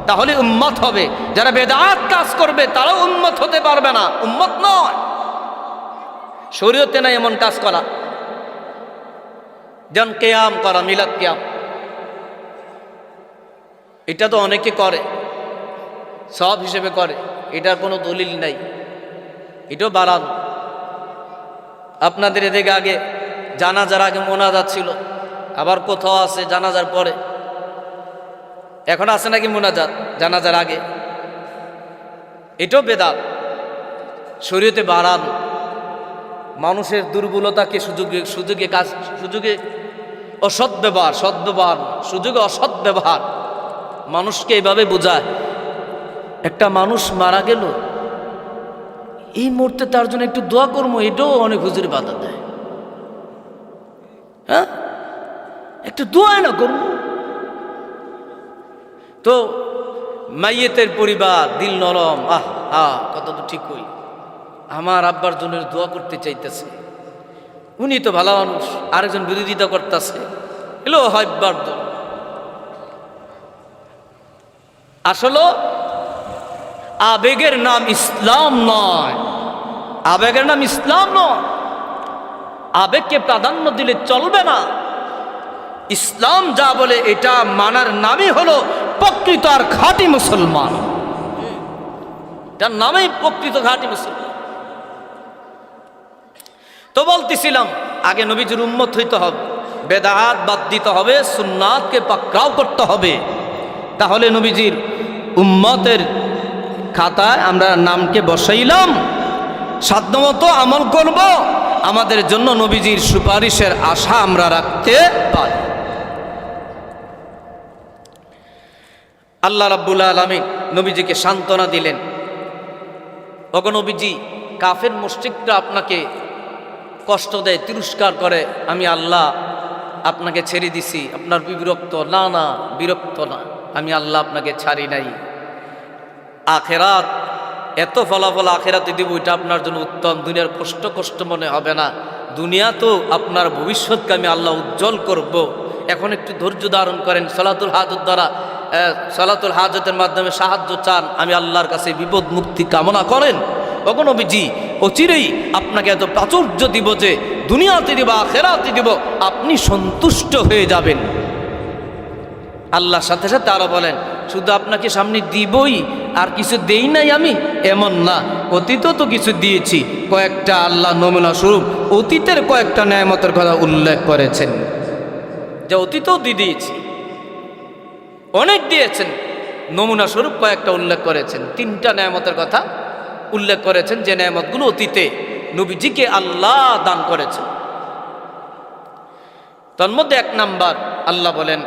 [SPEAKER 2] তাহলে উম্মত হবে। যারা বেদাত কাজ করবে তারাও উম্মত হতে পারবে না, উম্মত নয়। শরীয়তে নাই এমন কাজ করা, যেমন কিয়াম করা, মিলাদ কিয়াম, এটা তো অনেকে করে, সব হিসেবে করে, এটার কোনো দলিল নাই, এটাও বাড়ান। আপনাদের এদিকে আগে জানাজার আগে মোনাজাত ছিল, আবার কোথাও আছে জানাজার পরে। এখন আছে নাকি মোনাজাত জানাজার আগে? এটাও বেদাত, শরীয়তে বাড়ান। মানুষের দুর্বলতাকে সুযোগে অসৎ ব্যবহার, সুযোগে অসৎ ব্যবহার, মানুষকে এভাবে বোঝায়। একটা মানুষ মারা গেল, এই মুহূর্তে তার জন্য একটু দোয়া করবো, এটাও অনেক হুজুর বাধা দেয়। হ্যাঁ, একটু দোয়াই না করবো তো মাইয়েতের পরিবার দিল নরম, কত তো ঠিক হই, আমার আব্বার জন্য দোয়া করতে চাইতেছে, উনি তো ভালো মানুষ, আরেকজন বিরোধিতা করতেছে, এলো হয়বার দোয়া। আসলে আবেগের নাম ইসলাম নয়, আবেগের নাম ইসলাম নয়। আবেগকে প্রাধান্য দিলে চলবে না। ইসলাম যা বলে এটা মানার নামই হলো প্রকৃত আর খাঁটি মুসলমান, যার নামেই প্রকৃত খাঁটি মুসলমান। তো বলতেছিলাম আগে নবীজির উম্মত হইতে হবে, বেদাত বাদ দিতে হবে, সুন্নাতকে পাকড়াও করতে হবে, তাহলে নবীজির উম্মতের খাতায় আমরা নামকে বসাইলাম, সাধ্যমতো আমল করব, আমাদের জন্য নবীজির সুপারিশের আশা আমরা রাখতে পারি। আল্লাহ রাব্বুল আলামিন নবীজিকে সান্ত্বনা দিলেন, ওগো নবীজি, কাফের মুশরিকরা আপনাকে কষ্ট দেয়, তিরস্কার করে, আমি আল্লাহ আপনাকে ছেড়ে দিছি, আপনার বিরক্ত না? না, বিরক্ত না, আমি আল্লাহ আপনাকে ছাড়ি নাই। আখেরাত এত ফলাফল আখেরাতে দিব, এটা আপনার জন্য উত্তম, দুনিয়ার কষ্ট মনে হবে না, দুনিয়া তো আপনার ভবিষ্যৎকে আমি আল্লাহ উজ্জ্বল করব। এখন একটু ধৈর্য ধারণ করেন, সলাতুল হাজত দ্বারা, সলাতুল হাজতের মাধ্যমে সাহায্য চান, আমি আল্লাহর কাছে বিপদ মুক্তি কামনা করেন। ওগো নবীজি, অচিরেই আপনাকে এত প্রাচুর্য দিব যে দুনিয়াতে দিব, আখেরাতে দিব, আপনি সন্তুষ্ট হয়ে যাবেন। আল্লাহর সাথে সাথে আরো বলেন, শুধু আপনাকে সামনে দিবই আর কিছু দেই নাই আমি, এমন না, অতীতেও তো কিছু দিয়েছি। কয়েকটা আল্লাহ নমুনা স্বরূপ অতীতের কয়েকটা নেয়ামতের কথা উল্লেখ করেছেন, যে অতীতেও দিয়েছি, অনেক দিয়েছেন, নমুনা স্বরূপ কয়েকটা উল্লেখ করেছেন। 3টা নেয়ামতের কথা উল্লেখ করেছেন, যে নেয়ামতগুলো অতীতে নবীজিকে আল্লাহ দান করেছেন। তার মধ্যে 1 নাম্বার আল্লাহ বলেন,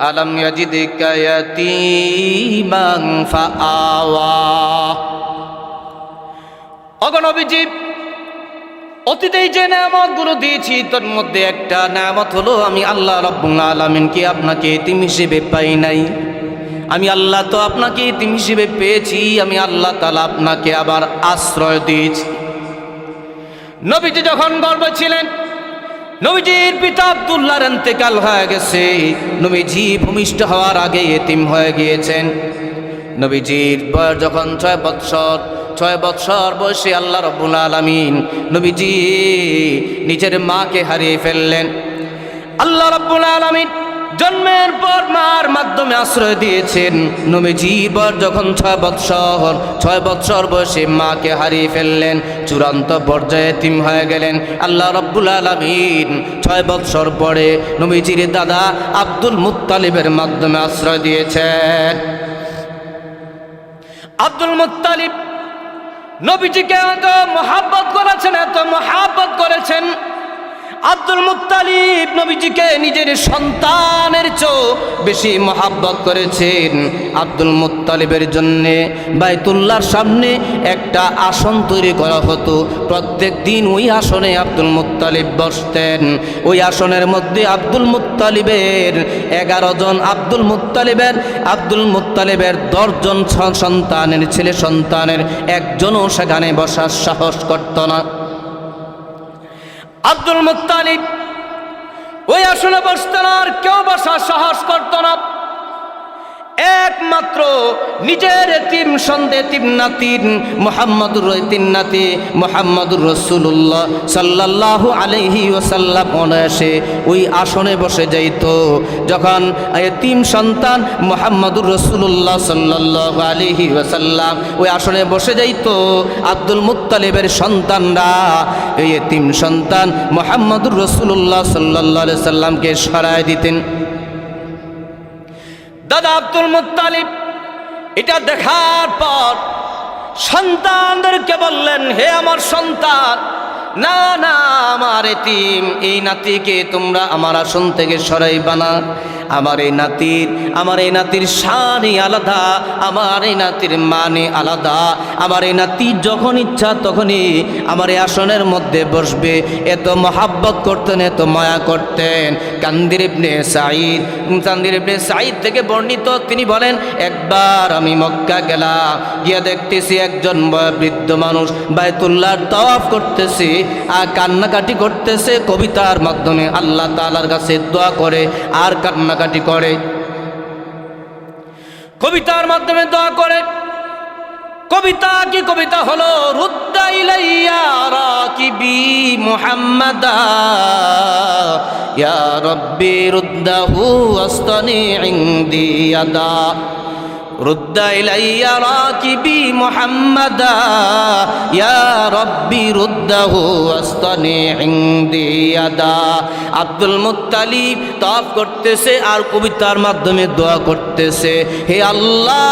[SPEAKER 2] আলাম ইয়াজিদকা ইয়াতীমান ফাআওয়া। ওগো নবীজি, অতীতেই যে নেয়ামতগুলো দিয়েছি তার মধ্যে একটা নেয়ামত হলো আমি আল্লাহ রাব্বুল আলামিনকে আপনাকে এতিম হিসেবে পাই নাই, আমি আল্লাহ তো আপনাকে এতিম হিসেবে পেয়েছি, আমি আল্লাহ তাআলা আপনাকে আবার আশ্রয় দিয়েছি। নবীজি যখন গর্ভে ছিলেন, নবীজির পিতা আব্দুল্লাহর ইন্তেকাল হয়ে গেছে, নবীজি ভূমিষ্ঠ হওয়ার আগে এতিম হয়ে গিয়েছেন। নবীজির বয়স যখন 6 বৎসর বয়সে আল্লাহ রাব্বুল আলামিন নবীজি নিজের মাকে হারিয়ে ফেললেন। আল্লাহ রাব্বুল আলামিন
[SPEAKER 1] জন্মের পর মার মাধ্যমে আশ্রয় দিয়েছেন। নবীজির বয়স যখন 6 বৎসর বয়সে মাকে হারিয়ে ফেললেন, চূড়ান্ত পর্যায়ে এতিম হয়ে গেলেন। আল্লাহ রাব্বুল আলামিন 6 বৎসর পরে নবীজির দাদা আব্দুল মুত্তালিবের মাধ্যমে আশ্রয় দিয়েছেন। আব্দুল মুত্তালিব নবীজিকে এত মহাব্বত করেছেন। আব্দুল মুত্তালিব নবীজিকে নিজের সন্তানের চেয়েও বেশি মহাব্বত করেছেন। আব্দুল মুত্তালিবের জন্য বাইতুল্লাহর সামনে একটা আসন তৈরি করা হতো। প্রত্যেক দিন ওই আসনে আব্দুল মুত্তালিব বসতেন। ওই আসনের মধ্যে আব্দুল মুত্তালিবের 11 জন, আব্দুল মুত্তালিবের 10 জন সন্তানের ছেলে সন্তানের একজনও সেখানে বসার সাহস করত না। আব্দুল মুত্তালিব ওই আসনে বসতেন, আর কেউ বসার সাহস করত না। একমাত্র নিজের এতিম নাতিন মুহাম্মদুর রাসূলুল্লাহ সাল্লাল্লাহু আলাইহি ওয়াসাল্লাম অনায়াসে ওই আসনে বসে যাইত। যখন এতিম সন্তান মুহাম্মদুর রাসূলুল্লাহ সাল্লাল্লাহু আলাইহি ওয়াসাল্লাম ওই আসনে বসে যাইত, আব্দুল মুত্তালিবের সন্তানরা এই এতিম সন্তান মুহাম্মদুর রাসূলুল্লাহ সাল্লাল্লাহু আলাইহি সাল্লামকে সরায় দিতেন। দাদা আব্দুল মুত্তালিব এটা দেখার পর সন্তানদেরকে বললেন, হে আমার সন্তান, না না, আমার এতিম এই নাতিকে তোমরা আমার আসন থেকে সরাইবা না। আমার এই নাতির শানই আলাদা, আমার এই নাতির মানে আলাদা। আমার এই নাতি যখন ইচ্ছা তখনই আমার এই আসনের মধ্যে বসবে। এত মহাব্বত করতেন, এত মায়া করতেন। কান্দির ইবনে সাঈদ থেকে বর্ণিত, তিনি বলেন, একবার আমি মক্কা গেলাম, গিয়া দেখতেছি একজন বৃদ্ধ মানুষ বাইতুল্লাহর তাওয়াফ করতেছে আর কান্নাকাটি করতেছে। কবিতার মাধ্যমে আল্লাহ তাআলার কাছে দোয়া করে আর কান্নাকাটি করে, কবিতার মাধ্যমে দোয়া করে। কবিতা কি? কবিতা হলো রুদ্দা ইলাইয়া রাকিবি মুহাম্মাদা ইয়া রাব্বি রুদ্দাহু আস্তানি ইনদি ইয়াদা। রুদ্দা ইলাইয়া রাকিবি মুহাম্মাদা ইয়া রাব্বি রুদ্দাহু আস্তানি ইনদি ইয়াদা। আব্দুল মুত্তালিব তাওয়াফ করতেছে আর কবিতার মাধ্যমে দোয়া করতেছে, হে আল্লাহ,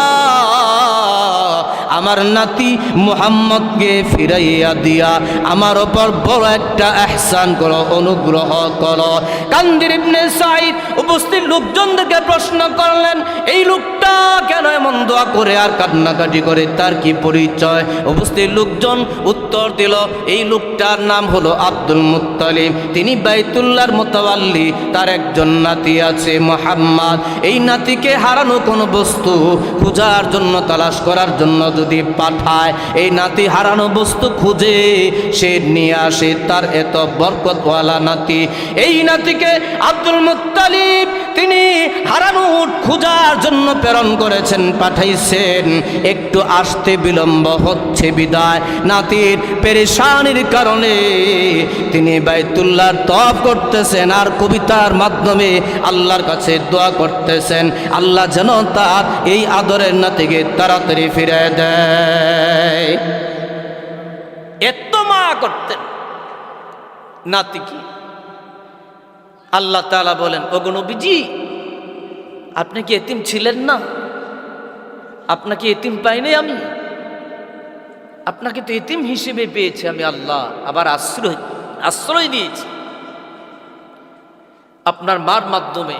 [SPEAKER 1] আমার নাতি মুহাম্মদকে ফিরাইয়া দিয়া আমার ওপর বড় একটা ইহসান করো, অনুগ্রহ করো। কান্দির ইবনে সাঈদ উপস্থিত লোকজনদেরকে প্রশ্ন করলেন, এই লোকটা কেন এমন দোয়া করে আর কান্নাকাটি করে, তার কি পরিচয়? উপস্থিত লোকজন উত্তর দিল, এই লোকটার নাম হলো আব্দুল মুত্তালিব। তিনি বাইতুল্লাহর মুতাওয়াল্লি, তার একজন নাতি আছে মুহাম্মদ। এই নাতিকে হারানো কোনো বস্তু খোঁজার জন্য, তালাশ করার জন্য যদি পাঠায়, এই নাতি হারানো বস্তু খুঁজে সে নিয়ে আসে। তার এত বরকতওয়ালা নাতি, এই নাতিকে আব্দুল মুত্তালিব তিনি হারানো উট খোঁজার জন্য প্রেরণ করেছেন, পাঠাইছেন। একটু আসতে বিলম্ব হচ্ছে বিদায় নাতির পেরেশানির কারণে তিনি বাইতুল্লাহর তওয়াফ করতেছেন আর কবিতার মাধ্যমে আল্লাহর কাছে দোয়া করতেছেন, আল্লাহ যেন তার এই আদরের নাতিকে তাড়াতাড়ি ফিরে দেয়। এত মায়া করতেন নাতি কি। আল্লাহ তাআলা বলেন, ওগো নবীজি, আপনি কি এতিম ছিলেন না? আপনাকে এতিম পাইনি আমি, আপনাকে তো এতিম হিসেবে পেয়েছি আমি আল্লাহ, আবার আশ্রয় দিয়েছি আপনার মার মাধ্যমে।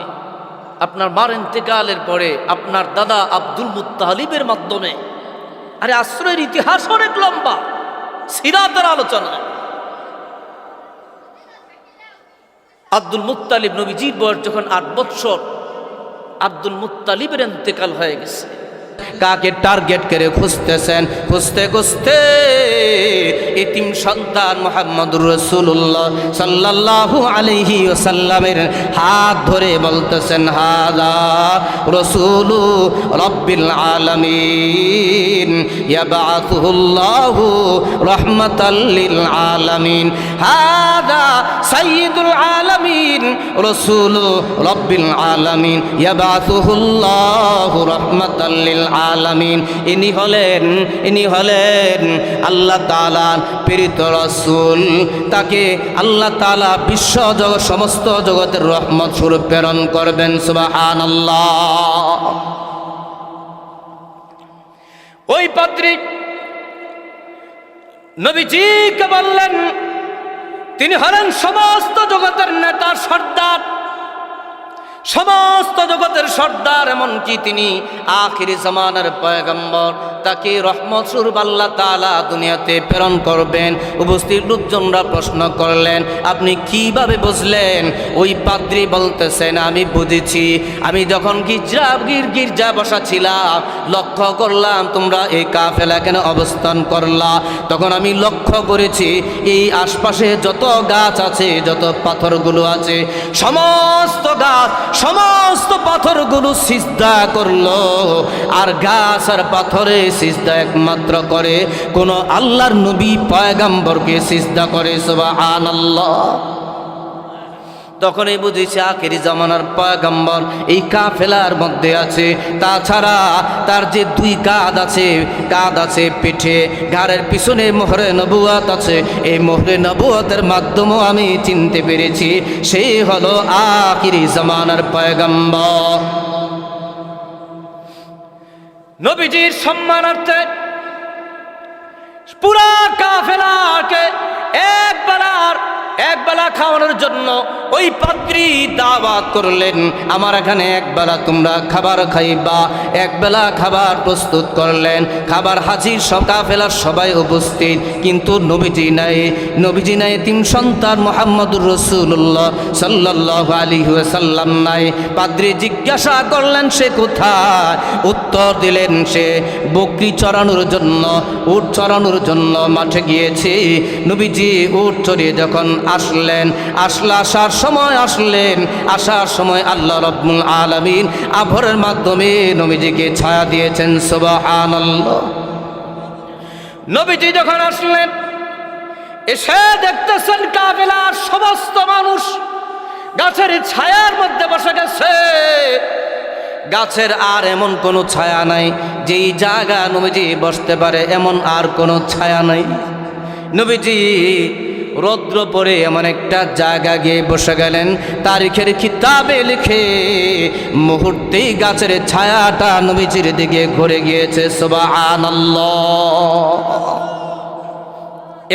[SPEAKER 1] আপনার মার ইন্তেকালের পরে আপনার দাদা আব্দুল মুত্তালিবের মাধ্যমে। আরে আশ্রয়ের ইতিহাস অনেক লম্বা, সিরাতের আলোচনা। আব্দুল মুত্তালিব নবীজির বয়স যখন 8 বৎসর, আব্দুল মুত্তালিবের ইন্তেকাল হয়ে গেছে।
[SPEAKER 2] কাকে টার্গেট করে খুঁজতেছেন? খুঁজতে খুঁজতে এতিম সন্তান মুহাম্মদুর রাসূলুল্লাহ সাল্লাল্লাহু আলাইহি ওয়াসাল্লামের হাত ধরে বলতেছেন, হাযা রাসূলু রাব্বিল আলামিন ইয়াবআথুহুল্লাহু রাহমাতাল লিল আলামিন, হাযা সাইয়্যিদুল আলামিন রাসূলু রাব্বিল আলামিন ইয়াবআথুহুল্লাহু রাহমাতাল লিল আলামিন। ইনি হলেন আল্লাহ তাআলার প্রেরিত রাসূল। তাকে আল্লাহ তাআলা বিশ্ব জগৎ সমস্ত জগতের রহমত স্বরূপ প্রেরণ করবেন। সুবহানাল্লাহ। ওই পাদ্রী নবীজিকে বললেন, তিনি হলেন সমস্ত জগতের নেতা, সর্দার, সমস্ত জগতের সর্দার, এমনকি তিনি আখিরি জামানার পয়গম্বর। তাকে রহমত স্বরূপ আল্লাহ তাআলা দুনিয়াতে প্রেরণ করবেন। উপস্থিত লোকজনরা প্রশ্ন করলেন, আপনি কিভাবে বুঝলেন? ওই পাদ্রী বলতেছেন, আমি বুঝেছি। আমি যখন গির্জা বসা ছিলাম, লক্ষ্য করলাম তোমরা এই কাফেলা কেন অবস্থান করলা। তখন আমি লক্ষ্য করেছি এই আশপাশে যত গাছ আছে, যত পাথরগুলো আছে, সমস্ত গাছ সমস্ত পাথরগুলো সিজদা করলো। আর গাছ আর পাথরে সিজদা একমাত্র করে কোন আল্লাহর নবী পয়গম্বরকে সিজদা করে। সুবহানাল্লাহ। তখনই বুঝেছি আখেরি জামানার পয়গম্বর এই কাফেলার মধ্যে আছে। তাছাড়া তার যে দুই কাঁধ আছে পিঠে, ঘাড়ের পিছনে মোহরে নবুয়াত আছে। এই মোহরে নবুয়াতের মাধ্যমেও আমি চিনতে পেরেছি সেই হলো আখেরি জামানার পয়গম্বর। নবীজির সম্মানার্থে পুরা কাফেলাকে একবেলা খাওয়ানোর জন্য ওই পাদ্রী দাওয়াত করলেন, আমার এখানে একবেলা তোমরা খাবার খাইবা। একবেলা খাবার প্রস্তুত করলেন, খাবার হাজির, সব কাফেলার সবাই উপস্থিত, কিন্তু নবীজি নাই, তিন সন্তান মুহাম্মদুর রাসূলুল্লাহ সাল্লাল্লাহু আলাইহি ওয়াসাল্লাম নাই। পাদ্রী জিজ্ঞাসা করলেন সে কোথায়? উত্তর দিলেন সে বকরি চড়ানোর জন্য, উট চড়ানোর জন্য মাঠে গিয়েছে। নবীজি উট চড়িয়ে যখন আসার সময় আল্লাহ রাব্বুল আলামিন আভরের মাধ্যমে নবীজিকে ছায়া দিয়েছেন। সুবহানাল্লাহ। নবীজি যখন আসলেন, এসে দেখতেছেন কাফেলার সমস্ত মানুষ গাছের ছায়ার মধ্যে বসে গেছে। গাছের আর এমন কোনো ছায়া নাই, যেই জায়গা নবীজি বসতে পারে এমন আর কোনো ছায়া নাই। নবীজি রৌদ্র পরে এমন একটা জায়গা গিয়ে বসে গেলেন, তারিখের কিতাবে লিখে মুহূর্তেই গাছের ছায়াটা নবীজির দিকে ঘুরে গিয়েছে। সুবহানাল্লাহ।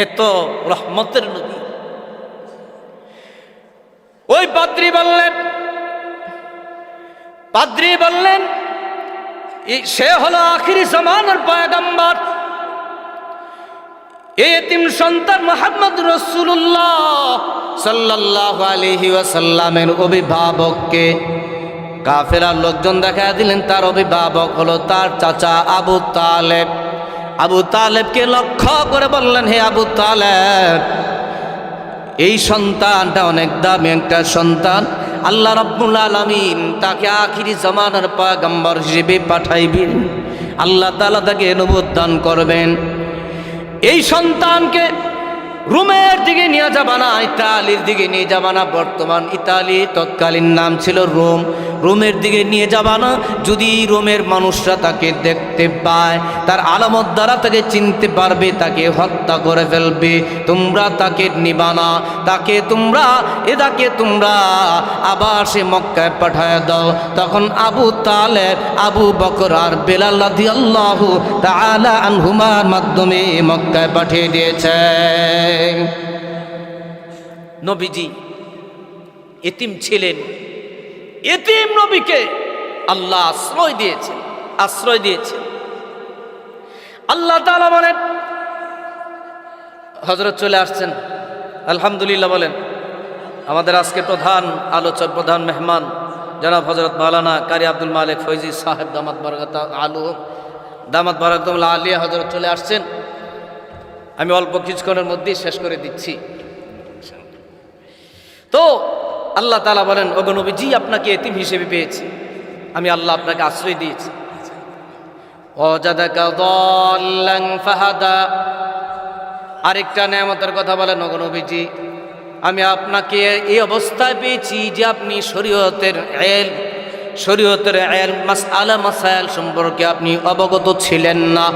[SPEAKER 2] এত রহমতের নবী। ওই পাদ্রী বললেন সে হলো আখিরি জামানার পয়গম্বর। এতিম সন্তান মুহাম্মদ রাসূলুল্লাহ সাল্লাল্লাহু আলাইহি ওয়াসাল্লামের অভিভাবককে কাফেলার লোকজন দেখা দিলেন। তার অভিভাবক হলো তার চাচা আবু তালেব। আবু তালেবকে লক্ষ্য করে বললেন, হে আবু তালেব, এই সন্তানটা অনেক দামি একটা সন্তান। আল্লাহ রাব্বুল আলামিন তাকে আখিরি জামানার পয়গম্বর হিসেবে পাঠাইবেন। আল্লাহ তাআলা তাকে নবুয়ত দান করবেন। এই সন্তানকে রোমের দিকে নিয়ে যাবা না, ইতালির দিকে নিয়ে যাবা না। বর্তমান ইতালি, তৎকালীন নাম ছিল রোম। রোমের দিকে নিয়ে যাবা না। যদি রোমের মানুষরা তাকে দেখতে পায়, তার আলামত দ্বারা তাকে চিনতে পারবে, তাকে হত্যা করে ফেলবে। তোমরা তাকে নিবা না, তাকে তোমরা আবার সে মক্কায় পাঠায় দাও। তখন আবু তালেব, আবু বকর আর বেলাল রাদিয়াল্লাহু তাআলা আনহুমার মাধ্যমে মক্কায় পাঠিয়ে দিয়েছে। নবীজি এতিম ছিলেন, এতিম নবীকে আল্লাহ আশ্রয় দিয়েছেন। আল্লাহ তাআলা বলেন, হযরত চলে আসছেন, আলহামদুলিল্লাহ বলেন। আমাদের আজকে প্রধান আলোচক, প্রধান মেহমান
[SPEAKER 1] জনাব হযরত মাওলানা কারি আব্দুল মালিক ফৈজি সাহেব দামাত বারাকাতুল্লাহ আলিয়া হযরত চলে আসছেন। আমি অল্প কিছুক্ষণের মধ্যেই শেষ করে দিচ্ছি। তো আল্লাহ তাআলা বলেন, ওগো নবীজি, আপনাকে এতিম হিসেবে পেয়েছি, আমি আল্লাহ আপনাকে আশ্রয় দিয়েছি। ওয়াজাদাকা দাল্লান ফাহাদা, আরেকটা নেয়ামতের কথা বলেন, ওগো নবীজি, আমি আপনাকে এই অবস্থায় পেয়েছি যে আপনি শরীয়তের ইলম মাসআলা মাসাইল সম্পর্কে আপনি অবগত ছিলেন না।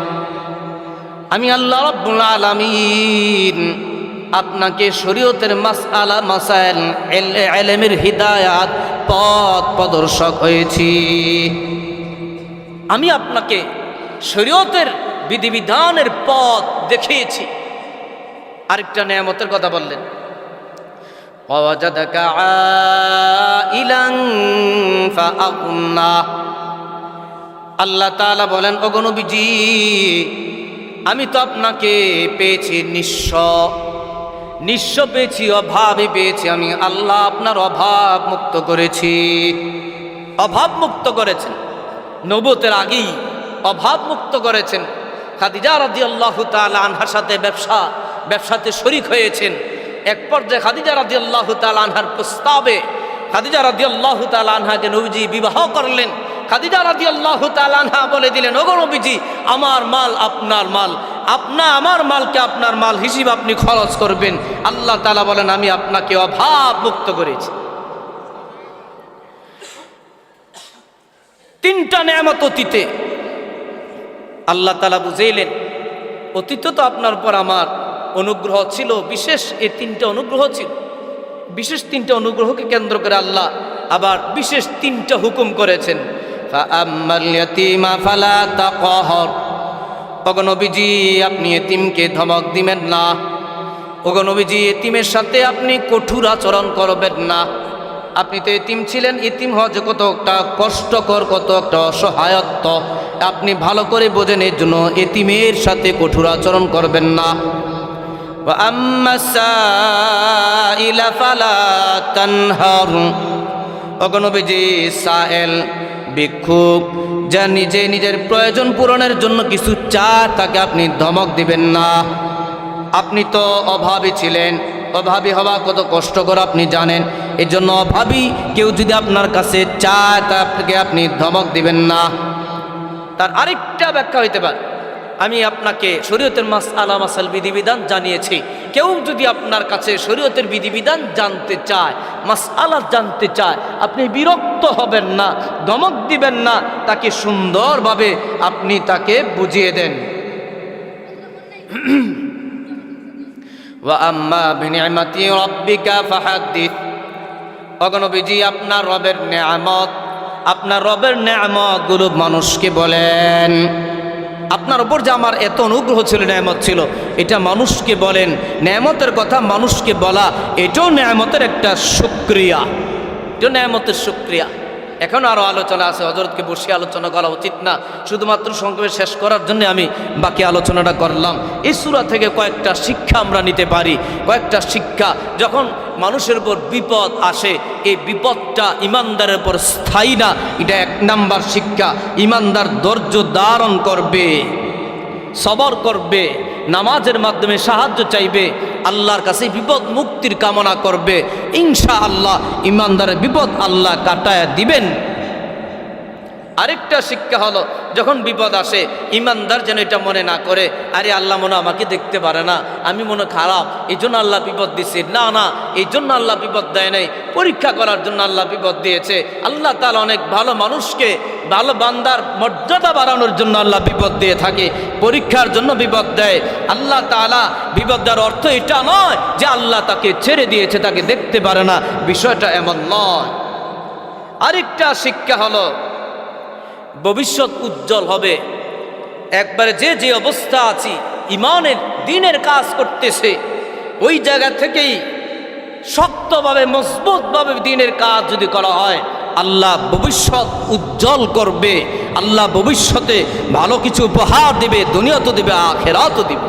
[SPEAKER 1] আমি আল্লাহ রাব্বুল আলামিন আপনাকে শরীয়তের মাসআলা মাসাইল ইলমের হিদায়াত পথ প্রদর্শক হয়েছি। আমি আপনাকে শরীয়তের বিধিবিধানের পথ দেখিয়েছি। আরেকটা নেয়ামতের কথা বললেন, ওয়াজাদাকা আইলান ফাআগনা, আল্লাহ তাআলা বলেন, ওগো নবীজি, আমি তো আপনাকে পেয়েছি নিঃস্ব পেয়েছি, অভাবে পেয়েছি। আমি আল্লাহ আপনার অভাব মুক্ত করেছি। অভাব মুক্ত করেছেন, নবুয়তের আগেই অভাব মুক্ত করেছেন। খাদিজা রাদিয়াল্লাহু তাআলা আনহার সাথে ব্যবসাতে শরীক হয়েছেন। এক পর্যায়ে খাদিজা রাদিয়াল্লাহু তাআলা আনহার প্রস্তাবে খাদিজা রাদিয়াল্লাহু তাআলা আনহাকে নবীজি বিবাহ করলেন। খাদিজা রাদিয়াল্লাহু তাআলা আনহা বলে দিলেন, ওগো নবীজি, আমার মাল আপনার মাল, আমার মালকে আপনার মাল হিসেবে আপনি খরচ করবেন। আল্লাহ তাআলা বলেন, আমি আপনাকে অভাব মুক্ত করেছি। তিনটা নেয়ামত অতীতে আল্লাহ তাআলা বুঝাইলেন। অতীত তো আপনার উপর আমার অনুগ্রহ ছিল, বিশেষ এই তিনটা অনুগ্রহ ছিল। বিশেষ তিনটা অনুগ্রহকে কেন্দ্র করে আল্লাহ আবার বিশেষ তিনটা হুকুম করেছেন। ফাআম্মাল ইয়াতীমা ফালা তাকহার, ওগো নবীজি, আপনি এতিমকে ধমক দিবেন না। ওগো নবীজি, এতিমের সাথে আপনি কঠোর আচরণ করবেন না। আপনি তো এতিম ছিলেন, এতিম হওয়া যে কত একটা কষ্টকর, কত একটা অসহায়ত্ব আপনি ভালো করে বোঝেন। এর জন্য এতিমের সাথে কঠোর আচরণ করবেন না। ওয়া আম্মাস সাইলা ফালা তানহার, ওগো নবীজি, সায়েল ভিক্ষুক যা নিজের প্রয়োজন পূরণের জন্য কিছু চায়, তাকে আপনি ধমক দিবেন না। আপনি তো অভাবী ছিলেন, অভাবী হওয়া কত কষ্টকর আপনি জানেন। এই জন্য অভাবী কেউ যদি আপনার কাছে চায়, তাকে আপনি ধমক দিবেন না। তার আরেকটা ব্যাখ্যা হইতে পারে, আমি আপনাকে শরীয়তের মাসআলা মাসাইল বিধিবিধান জানিয়েছি। কেউ যদি আপনার কাছে শরীয়তের বিধিবিধান জানতে চায়, মাসআলা জানতে চায়, আপনি বিরক্ত হবেন না, ধমক দিবেন না, তাকে সুন্দরভাবে আপনি তাকে বুঝিয়ে দেন। ওয়া আম্মা বিনিআমাতি রাব্বিকা ফাহাদ্দিস, ওগো নবীজি, আপনার রবের নেয়ামতগুলো মানুষকে বলেন। আপনার উপর যে আমার এত অনুগ্রহ ছিল, নেয়ামত ছিল, এটা মানুষকে বলেন। নেয়ামতের কথা মানুষকে বলা, এটাও নেয়ামতের একটা শুকরিয়া, এটাও নেয়ামতের শুকরিয়া। এখন আরও আলোচনা আছে, হযরতকে বসে আলোচনা করা উচিত না। শুধুমাত্র সংক্ষেপে শেষ করার জন্য আমি বাকি আলোচনাটা করলাম। এই সূরা থেকে কয়েকটা শিক্ষা আমরা নিতে পারি। কয়েকটা শিক্ষা, যখন মানুষের উপর বিপদ আসে, এই বিপদটা ইমানদারের উপর স্থায়ী না, এটা এক নাম্বার শিক্ষা। ইমানদার ধৈর্য ধারণ করবে, সবর করবে, নামাজের মাধ্যমে সাহায্য চাইবে, আল্লাহর কাছে বিপদ মুক্তির কামনা করবে। ইনশাআল্লাহ ইমানদারের বিপদ আল্লাহ কাটায় দিবেন। আরেকটা শিক্ষা হলো, যখন বিপদ আসে ইমানদার যেন এটা মনে না করে, আরে আল্লাহ মনে আমাকে দেখতে পারে না, আমি মনে খারাপ, এই জন্য আল্লাহ বিপদ দিচ্ছে। না, এই জন্য আল্লাহ বিপদ দেয় নাই, পরীক্ষা করার জন্য আল্লাহ বিপদ দিয়েছে। আল্লাহ তাআলা অনেক ভালো মানুষকে, ভালো বান্দার মর্যাদা বাড়ানোর জন্য আল্লাহ বিপদ দিয়ে থাকে, পরীক্ষার জন্য বিপদ দেয়। আল্লাহ তাআলা বিপদ দেওয়ার অর্থ এটা নয় যে আল্লাহ তাকে ছেড়ে দিয়েছে, তাকে দেখতে পারে না, বিষয়টা এমন নয়। আরেকটা শিক্ষা হলো, ভবিষ্যৎ উজ্জ্বল হবে। একবারে যে অবস্থা আছি, ইমানের দ্বীনের কাজ করতেছে, ওই জায়গা থেকেই শক্তভাবে মজবুতভাবে দ্বীনের কাজ যদি করা হয়, আল্লাহ ভবিষ্যৎ উজ্জ্বল করবে। আল্লাহ ভবিষ্যতে ভালো কিছু উপহার দিবে, দুনিয়াতেও দিবে, আখিরাতেও দিবে।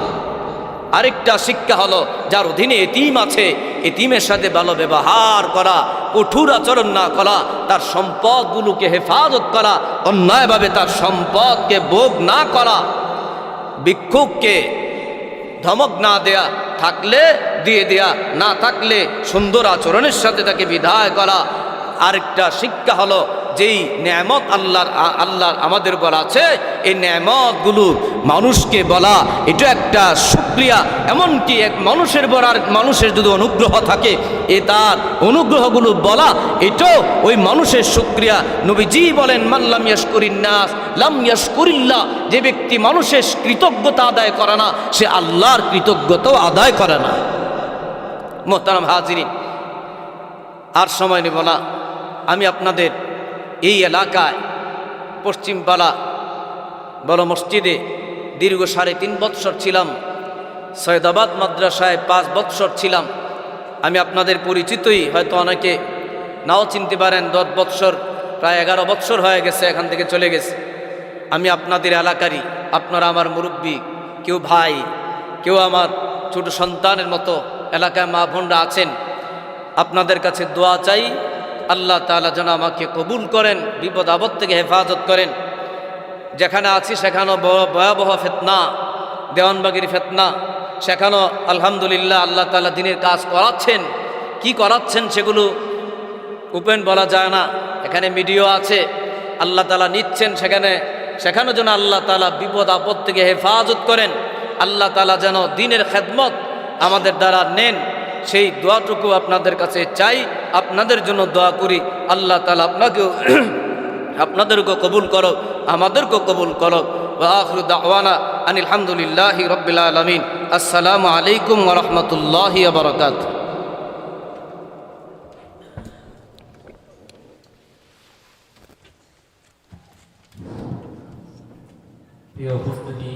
[SPEAKER 1] আরেকটা শিক্ষা হলো, যার অধীনে এতিম আছে,
[SPEAKER 2] এতিমের সাথে ভালো ব্যবহার করা, কঠোর আচরণ না করা, তার সম্পদগুলোকে হেফাজত করা, অন্যায়ভাবে তার সম্পদকে ভোগ না করা, ভিক্ষুককে ধমক না দেয়া, থাকলে দিয়ে দেয়া, না থাকলে সুন্দর আচরণের সাথে তাকে বিদায় করা। আরেকটা শিক্ষা হলো, যেই নেয়ামত আল্লাহর আমাদের উপর আছে, এই নেয়ামতগুলো মানুষকে বলা এটা একটা শুকরিয়া। এমনকি এক মানুষের পর আর মানুষের যদি অনুগ্রহ থাকে, তার অনুগ্রহগুলো বলা এটাও ওই মানুষের শুকরিয়া। নবীজি বলেন, মান লাম ইয়াশকুরিন নাস লাম ইয়াশকুরিল্লাহ। যে ব্যক্তি মানুষের কৃতজ্ঞতা আদায় করে না, সে আল্লাহর কৃতজ্ঞতাও আদায় করে না। মোহতারাম হাজিরিন, আর সময় নেব না। আমি আপনাদের এই এলাকায় পশ্চিমপাড়া বড় মসজিদে দীর্ঘ 3.5 বৎসর ছিলাম। সৈয়দাবাদ মাদ্রাসায় 5 বৎসর ছিলাম। আমি আপনাদের পরিচিতই, হয়তো অনেকে নাও চিনতে পারেন। 10 বৎসর, প্রায় 11 বৎসর হয়ে গেছে এখান থেকে চলে গেছে। আমি আপনাদের এলাকারই, আপনারা আমার মুরব্বী, কেউ ভাই, কেউ আমার ছোট সন্তানের মতো এলাকায় মা বোনরা আছেন। আপনাদের কাছে দোয়া চাই, আল্লাহ তাআলা যেন আমাকে কবুল করেন, বিপদ আপদ থেকে হেফাজত করেন। যেখানে আছি সেখানেও ভয়াবহ ফিতনা, দেওয়ানবাগির ফিতনা, সেখানেও আলহামদুলিল্লাহ আল্লাহ তাআলা দিনের কাজ করাচ্ছেন। কি করাচ্ছেন সেগুলো ওপেন বলা যায় না, এখানে মিডিয়া আছে। আল্লাহ তাআলা নিচ্ছেন সেখানে যেন আল্লাহ তাআলা বিপদ আপদ থেকে হেফাজত করেন। আল্লাহ তাআলা যেন দিনের খেদমত আমাদের দ্বারা নেন, সেই দোয়াটুকু আপনাদের কাছে চাই, আপনাদের জন্য দোয়া করি। আল্লাহ তাআলা আপনাদেরকেও কবুল করো, আমাদেরকেও কবুল করো। ওয়া আখিরু দাওয়ানা আনিল হামদুলিল্লাহি রাব্বিল আলামিন। আসসালামু আলাইকুম ওয়া রাহমাতুল্লাহি ওয়া বারাকাতুহু।